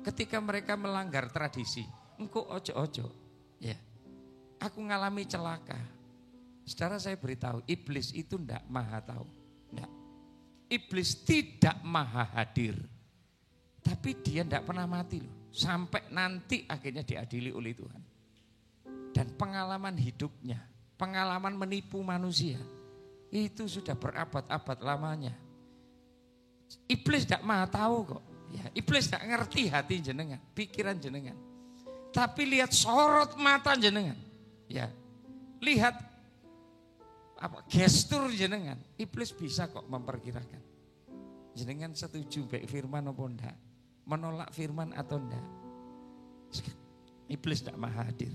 Speaker 4: ketika mereka melanggar tradisi. Engkau ojo-ojo, ya. Aku ngalami celaka. Saudara, saya beritahu, iblis itu tidak maha tahu. Tidak. Iblis tidak maha hadir. Tapi dia tidak pernah mati loh. Sampai nanti akhirnya diadili oleh Tuhan. Dan pengalaman hidupnya, pengalaman menipu manusia, itu sudah berabad-abad lamanya. Iblis tidak maha tahu kok. Ya, iblis tidak ngerti hati jenengan, pikiran jenengan. Tapi lihat sorot mata jenengan. Ya, lihat gestur jenengan, iblis bisa kok memperkirakan. Jenengan setuju baik firman atau enggak, menolak firman atau enggak. Iblis tidak maha hadir.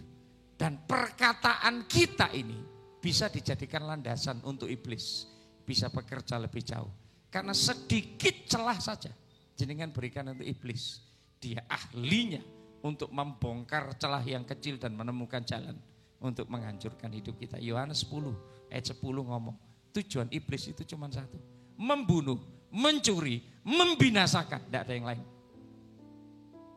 Speaker 4: Dan perkataan kita ini bisa dijadikan landasan untuk iblis, bisa bekerja lebih jauh. Karena sedikit celah saja jenengan berikan untuk iblis, dia ahlinya untuk membongkar celah yang kecil dan menemukan jalan untuk menghancurkan hidup kita. Yohanes 10 ayat 10 ngomong, tujuan iblis itu cuma satu, membunuh, mencuri, membinasakan, tidak ada yang lain.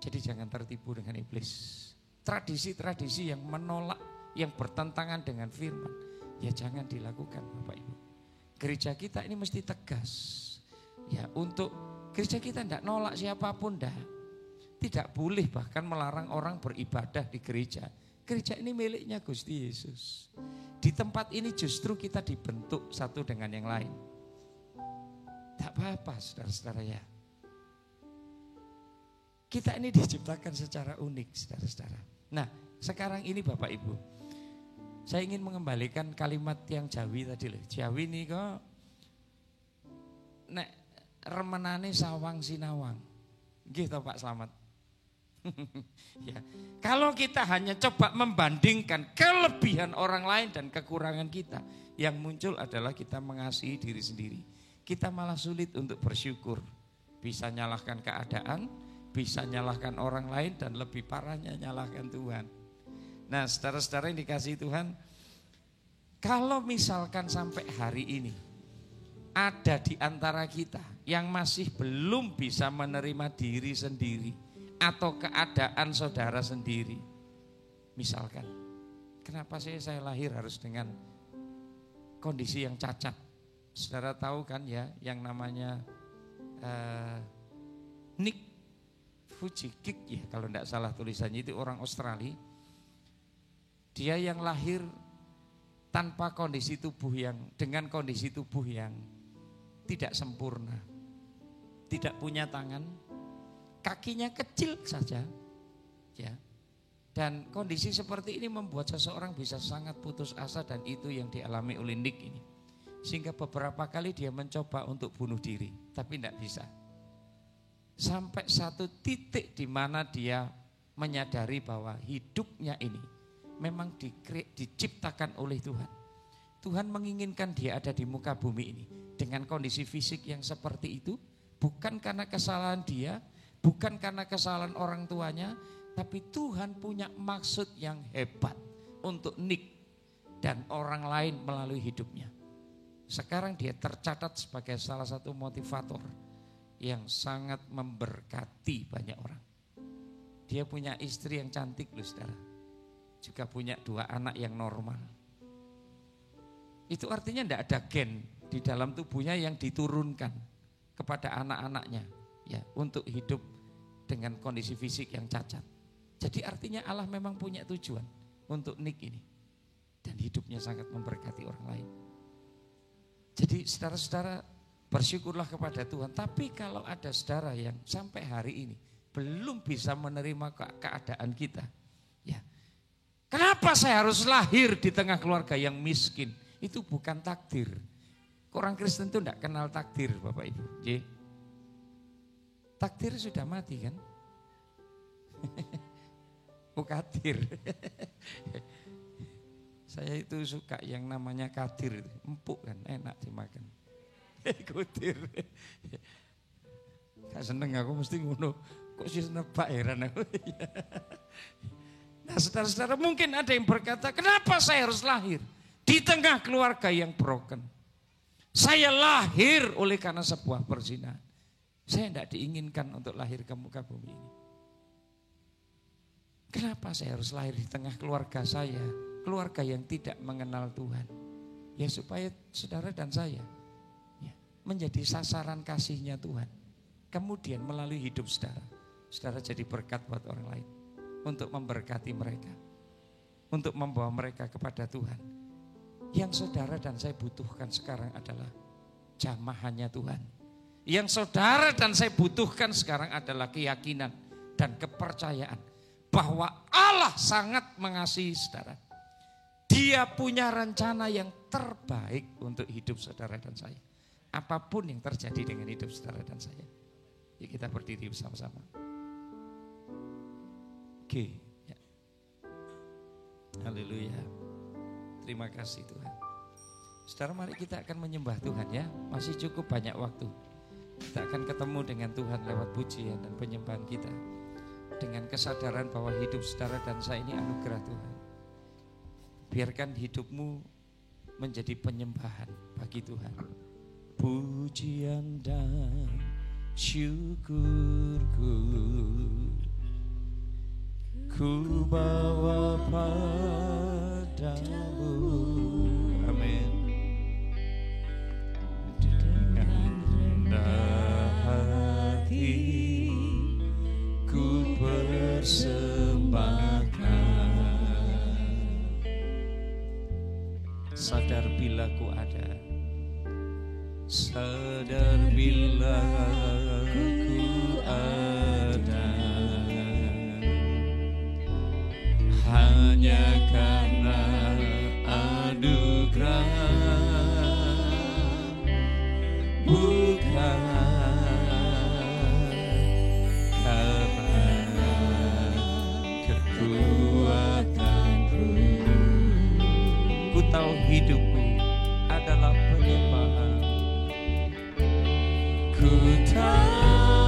Speaker 4: Jadi jangan tertipu dengan iblis. Tradisi-tradisi yang menolak, yang bertentangan dengan firman, ya jangan dilakukan Bapak Ibu. Gereja kita ini mesti tegas. Ya, untuk gereja kita tidak nolak siapapun dah. Tidak boleh bahkan melarang orang beribadah di gereja. Gereja ini miliknya Gusti Yesus. Di tempat ini justru kita dibentuk satu dengan yang lain. Tak apa-apa saudara-saudara ya. Kita ini diciptakan secara unik saudara-saudara. Nah sekarang ini Bapak Ibu, saya ingin mengembalikan kalimat yang Jawi tadi loh. Jawi ini kok nek remenane sawang sinawang. Nggih toh Pak Slamet. Ya, kalau kita hanya coba membandingkan kelebihan orang lain dan kekurangan kita, yang muncul adalah kita mengasihi diri sendiri. Kita malah sulit untuk bersyukur. Bisa nyalahkan keadaan, bisa nyalahkan orang lain, dan lebih parahnya nyalahkan Tuhan. Nah, saudara-saudara yang dikasihi Tuhan, kalau misalkan sampai hari ini ada di antara kita yang masih belum bisa menerima diri sendiri atau keadaan saudara sendiri, misalkan, kenapa sih saya lahir harus dengan kondisi yang cacat? Saudara tahu kan ya, yang namanya Nick Vujicic ya, kalau tidak salah tulisannya, itu orang Australia. Dia yang lahir tanpa kondisi tubuh dengan kondisi tubuh yang tidak sempurna, tidak punya tangan, kakinya kecil saja, ya. Dan kondisi seperti ini membuat seseorang bisa sangat putus asa, dan itu yang dialami oleh Nick ini. Sehingga beberapa kali dia mencoba untuk bunuh diri, tapi tidak bisa. Sampai satu titik di mana dia menyadari bahwa hidupnya ini memang diciptakan oleh Tuhan. Tuhan menginginkan dia ada di muka bumi ini dengan kondisi fisik yang seperti itu, bukan karena kesalahan dia, bukan karena kesalahan orang tuanya, tapi Tuhan punya maksud yang hebat untuk Nick dan orang lain melalui hidupnya. Sekarang dia tercatat sebagai salah satu motivator yang sangat memberkati banyak orang. Dia punya istri yang cantik loh saudara. Juga punya 2 anak yang normal. Itu artinya tidak ada gen di dalam tubuhnya yang diturunkan kepada anak-anaknya ya, untuk hidup dengan kondisi fisik yang cacat. Jadi artinya Allah memang punya tujuan untuk Nick ini. Dan hidupnya sangat memberkati orang lain. Jadi saudara-saudara, bersyukurlah kepada Tuhan. Tapi kalau ada saudara yang sampai hari ini belum bisa menerima keadaan kita, ya, kenapa saya harus lahir di tengah keluarga yang miskin? Itu bukan takdir. Orang Kristen itu tidak kenal takdir, Bapak Ibu. Takdir sudah mati kan? Mukadir. Saya itu suka yang namanya kadir, empuk kan, enak dimakan. Kudir. Gak seneng aku mesti ngono. Kok sih nebak, heran aku. Nah saudara-saudara, mungkin ada yang berkata, kenapa saya harus lahir di tengah keluarga yang broken? Saya lahir oleh karena sebuah perzinahan. Saya tidak diinginkan untuk lahir ke muka bumi ini. Kenapa saya harus lahir di tengah keluarga saya, keluarga yang tidak mengenal Tuhan? Ya supaya saudara dan saya ya, menjadi sasaran kasihnya Tuhan. Kemudian melalui hidup saudara, saudara jadi berkat buat orang lain. Untuk memberkati mereka, untuk membawa mereka kepada Tuhan. Yang saudara dan saya butuhkan sekarang adalah jamahannya Tuhan. Yang saudara dan saya butuhkan sekarang adalah keyakinan dan kepercayaan bahwa Allah sangat mengasihi saudara. Dia punya rencana yang terbaik untuk hidup saudara dan saya. Apapun yang terjadi dengan hidup saudara dan saya. Ya, kita berdiri bersama-sama. Oke. Ya. Haleluya. Terima kasih Tuhan. Saudara, mari kita akan menyembah Tuhan ya. Masih cukup banyak waktu. Kita akan ketemu dengan Tuhan lewat pujian dan penyembahan kita. Dengan kesadaran bahwa hidup saudara dan saya ini anugerah Tuhan. Biarkan hidupmu menjadi penyembahan bagi Tuhan. Pujian dan syukurku ku bawa padamu. Amin. Dengan rendah hati ku persembahkan, sadar bila ku ada, sadar bila ku ada, hanya karena anugerah, bukan tahu hidupku adalah penyembahan. Ku tahu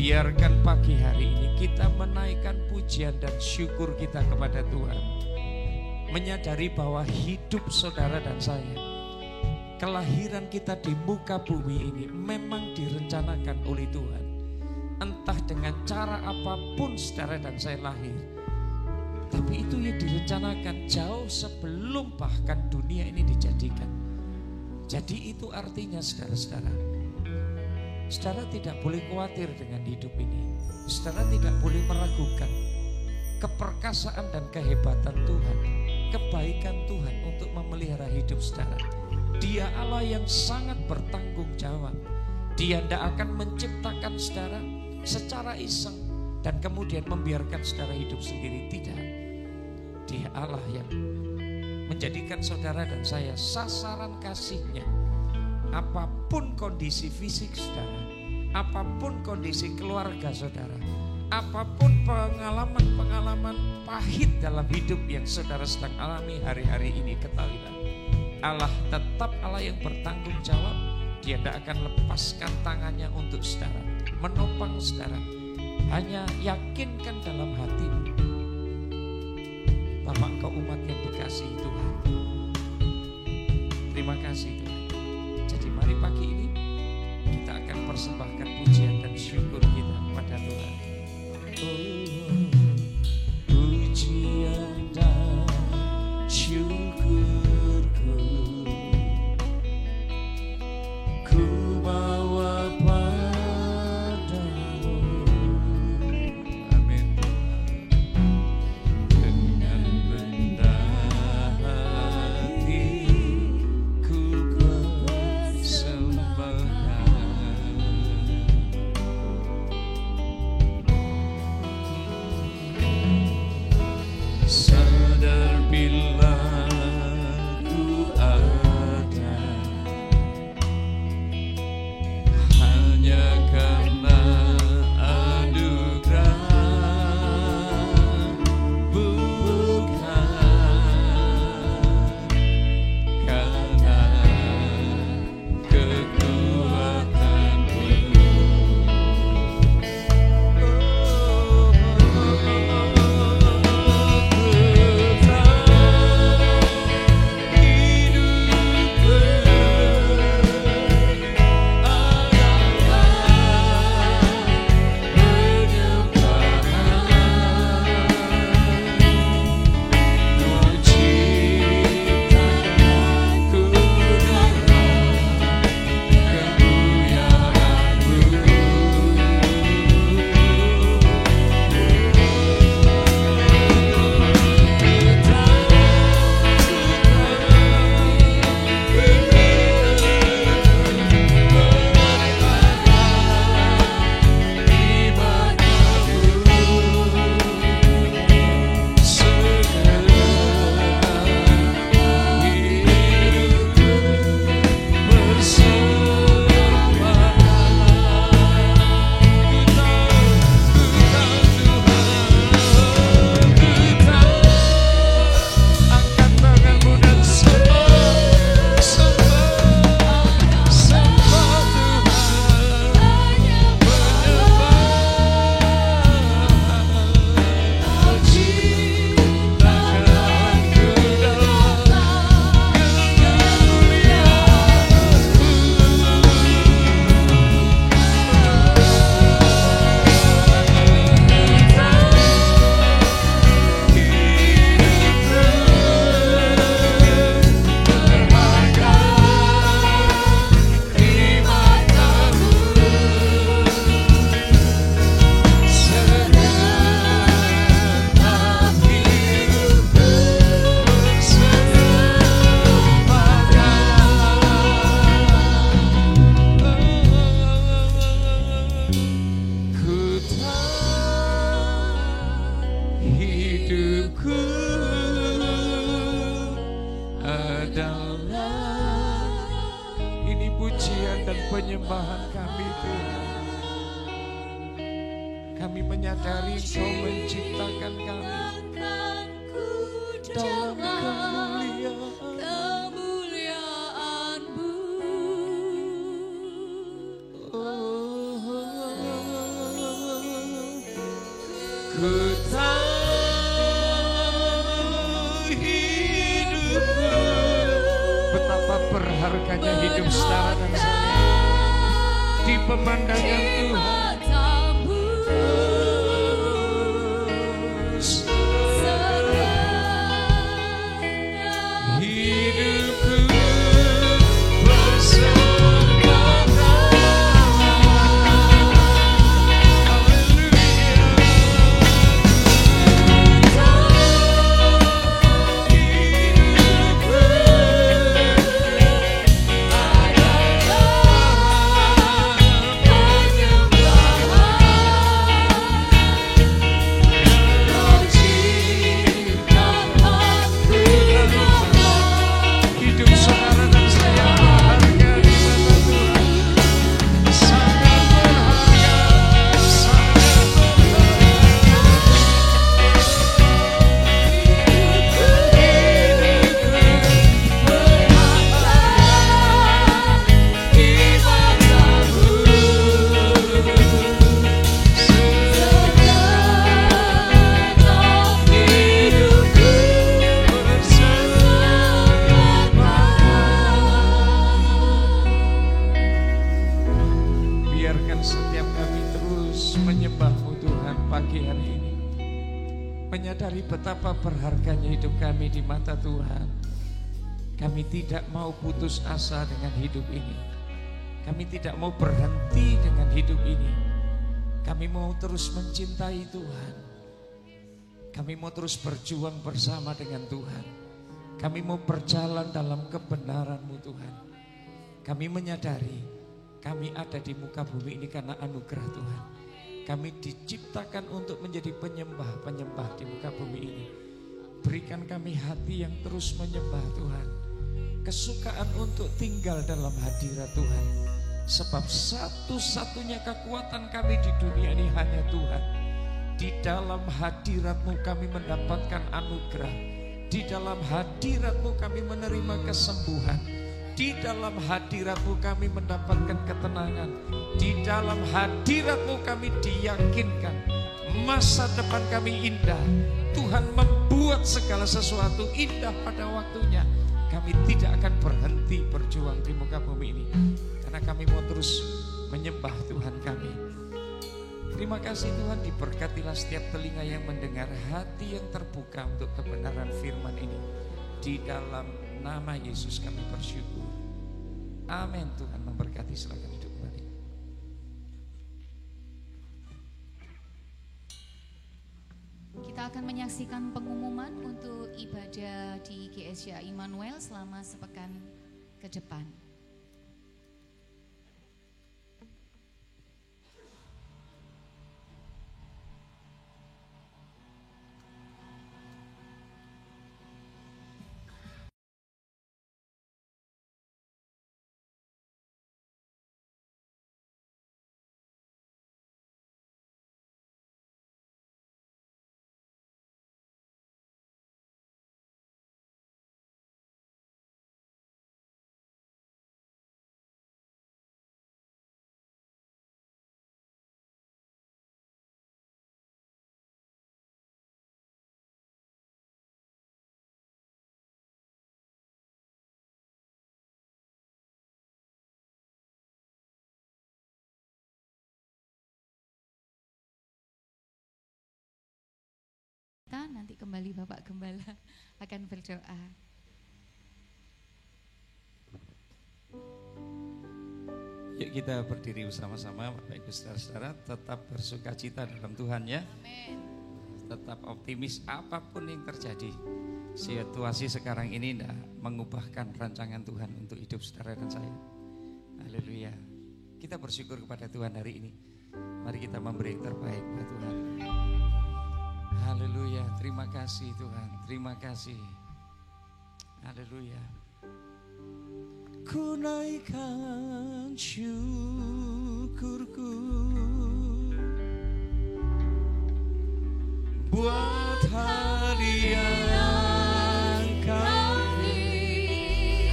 Speaker 3: Biarkan pagi hari ini kita menaikkan pujian dan syukur kita kepada Tuhan. Menyadari bahwa hidup saudara dan saya, kelahiran kita di muka bumi ini memang direncanakan oleh Tuhan. Entah dengan cara apapun saudara dan saya lahir, tapi itu yang direncanakan jauh sebelum bahkan dunia ini dijadikan. Jadi itu artinya saudara-saudara, saudara tidak boleh khawatir dengan hidup ini. Saudara tidak boleh meragukan keperkasaan dan kehebatan Tuhan, kebaikan Tuhan untuk memelihara hidup saudara. Dia Allah yang sangat bertanggung jawab. Dia tidak akan menciptakan saudara secara iseng dan kemudian membiarkan saudara hidup sendiri. Tidak. Dia Allah yang menjadikan saudara dan saya sasaran kasih-Nya. Apapun kondisi fisik saudara, apapun kondisi keluarga saudara, apapun pengalaman-pengalaman pahit dalam hidup yang saudara sedang alami hari-hari ini, ketahuilah Allah tetap Allah yang bertanggung jawab. Dia tidak akan lepaskan tangannya untuk saudara, menopang saudara. Hanya yakinkan dalam hatimu bahwa engkau umat yang dikasihi Tuhan. Terima kasih Tuhan. Jadi mari pagi ini kita akan persembahkan pujian dan syukur kita kepada Tuhan. Pujian dan syukurku ku bawa padamu. Amin. Dengan rendah hati ku persembahkan. Sadar bila ku ada hanya karena anugerah, bukan karena kekuatanku. Penyembahan kami Tuhan. Kami menyadari Engkau menciptakan kami dalam kemuliaan-Mu. Ku tahu hidupku betapa berharganya hidup saudara dan saya di pemandangan Tuhan. Menyadari betapa berharganya hidup kami di mata Tuhan. Kami tidak mau putus asa dengan hidup ini. Kami tidak mau berhenti dengan hidup ini. Kami mau terus mencintai Tuhan. Kami mau terus berjuang bersama dengan Tuhan. Kami mau berjalan dalam kebenaran-Mu Tuhan. Kami menyadari kami ada di muka bumi ini karena anugerah Tuhan. Kami diciptakan untuk menjadi penyembah-penyembah di muka bumi ini. Berikan kami hati yang terus menyembah Tuhan. Kesukaan untuk tinggal dalam hadirat Tuhan. Sebab satu-satunya kekuatan kami di dunia ini hanya Tuhan. Di dalam hadirat-Mu kami mendapatkan anugerah. Di dalam hadirat-Mu kami menerima kesembuhan. Di dalam hadirat-Mu kami mendapatkan ketenangan. Di dalam hadirat-Mu kami diyakinkan masa depan kami indah. Tuhan membuat segala sesuatu indah pada waktunya. Kami tidak akan berhenti berjuang di muka bumi ini, karena kami mau terus menyembah Tuhan kami. Terima kasih Tuhan, diberkatilah setiap telinga yang mendengar, hati yang terbuka untuk kebenaran firman ini. Di dalam nama Yesus kami bersyukur. Amin. Tuhan memberkati, silakan hidup kembali.
Speaker 1: Kita akan menyaksikan pengumuman untuk ibadah di GSJ Immanuel selama sepekan ke depan. Nanti kembali Bapak Gembala akan berdoa.
Speaker 4: Yuk kita berdiri bersama-sama, Bapak Ibu saudara-saudara, tetap bersukacita dalam Tuhan ya.
Speaker 1: Amin.
Speaker 4: Tetap optimis apapun yang terjadi. Situasi sekarang ini tidak mengubahkan rancangan Tuhan untuk hidup saudara dan saya. Haleluya. Kita bersyukur kepada Tuhan hari ini. Mari kita memberi yang terbaik buat Tuhan. Haleluya, terima kasih Tuhan, terima kasih. Haleluya.
Speaker 3: Ku naikkan syukurku buat hadiah yang Kau beri,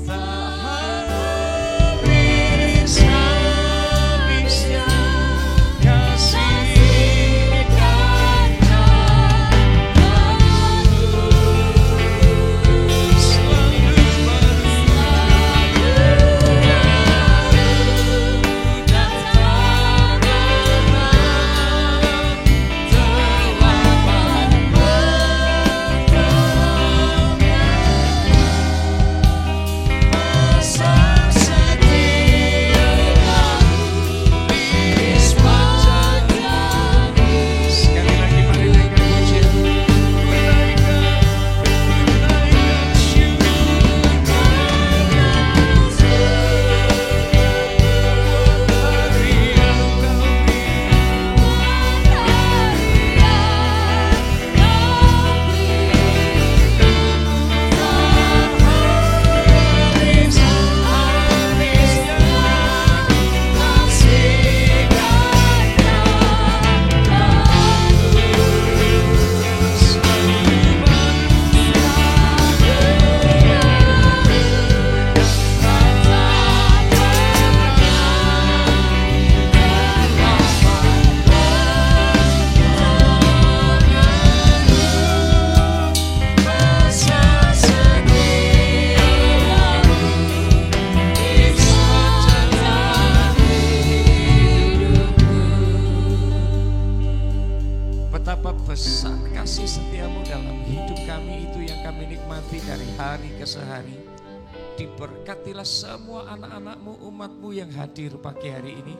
Speaker 3: tak habis-habisnya kasih. diberkati dari hari ke sehari. Diberkatilah semua anak-anakmu, umatmu yang hadir pagi hari ini,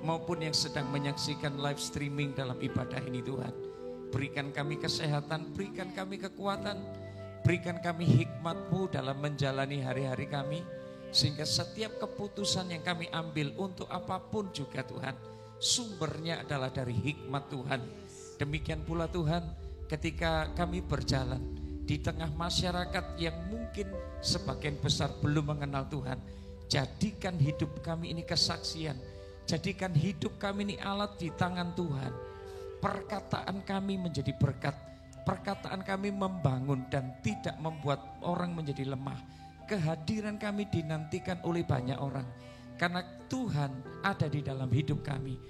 Speaker 3: maupun yang sedang menyaksikan live streaming dalam ibadah ini Tuhan. Berikan kami kesehatan, berikan kami kekuatan, berikan kami hikmat-Mu dalam menjalani hari-hari kami. Sehingga setiap keputusan yang kami ambil untuk apapun juga Tuhan, sumbernya adalah dari hikmat Tuhan. Demikian pula Tuhan, ketika kami berjalan di tengah masyarakat yang mungkin sebagian besar belum mengenal Tuhan, jadikan hidup kami ini kesaksian. Jadikan hidup kami ini alat di tangan Tuhan. Perkataan kami menjadi berkat. Perkataan kami membangun dan tidak membuat orang menjadi lemah. Kehadiran kami dinantikan oleh banyak orang. Karena Tuhan ada di dalam hidup kami.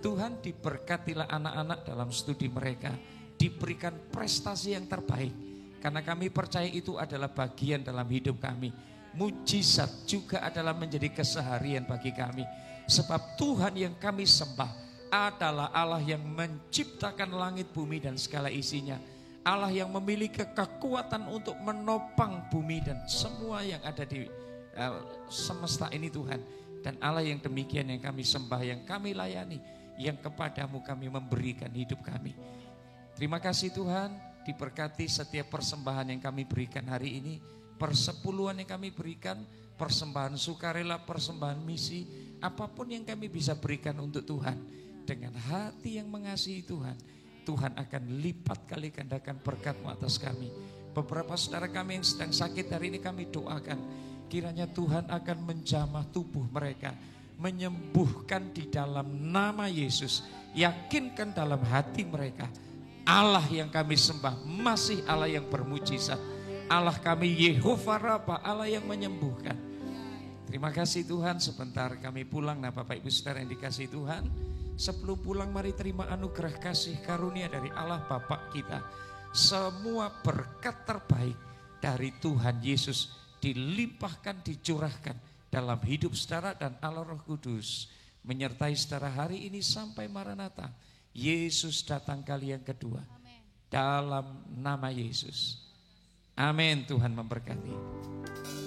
Speaker 3: Tuhan diberkatilah anak-anak dalam studi mereka. Diberikan prestasi yang terbaik. Karena kami percaya itu adalah bagian dalam hidup kami. Mujizat juga adalah menjadi keseharian bagi kami. Sebab Tuhan yang kami sembah adalah Allah yang menciptakan langit, bumi dan segala isinya. Allah yang memiliki kekuatan untuk menopang bumi dan semua yang ada di semesta ini Tuhan. Dan Allah yang demikian yang kami sembah, yang kami layani, yang kepadamu kami memberikan hidup kami. Terima kasih Tuhan, diberkati setiap persembahan yang kami berikan hari ini. Persepuluhan yang kami berikan, persembahan sukarela, persembahan misi, apapun yang kami bisa berikan untuk Tuhan. Dengan hati yang mengasihi Tuhan, Tuhan akan lipat kali gandakan berkat-Mu atas kami. Beberapa saudara kami yang sedang sakit hari ini kami doakan, kiranya Tuhan akan menjamah tubuh mereka, menyembuhkan di dalam nama Yesus. Yakinkan dalam hati mereka, Allah yang kami sembah masih Allah yang bermujizat. Allah kami Yehova Rafa, Allah yang menyembuhkan. Terima kasih Tuhan, sebentar kami pulang. Nah Bapak Ibu Saudara yang dikasihi Tuhan, sebelum pulang mari terima anugerah kasih karunia dari Allah Bapa kita. Semua berkat terbaik dari Tuhan Yesus dilimpahkan, dicurahkan dalam hidup saudara dan Allah Roh Kudus menyertai saudara hari ini sampai Maranatha. Yesus datang kali yang kedua. Amen. Dalam nama Yesus. Amin. Tuhan memberkati.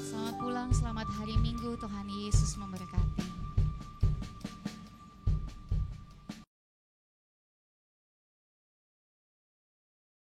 Speaker 1: Selamat pulang, selamat hari Minggu. Tuhan Yesus memberkati.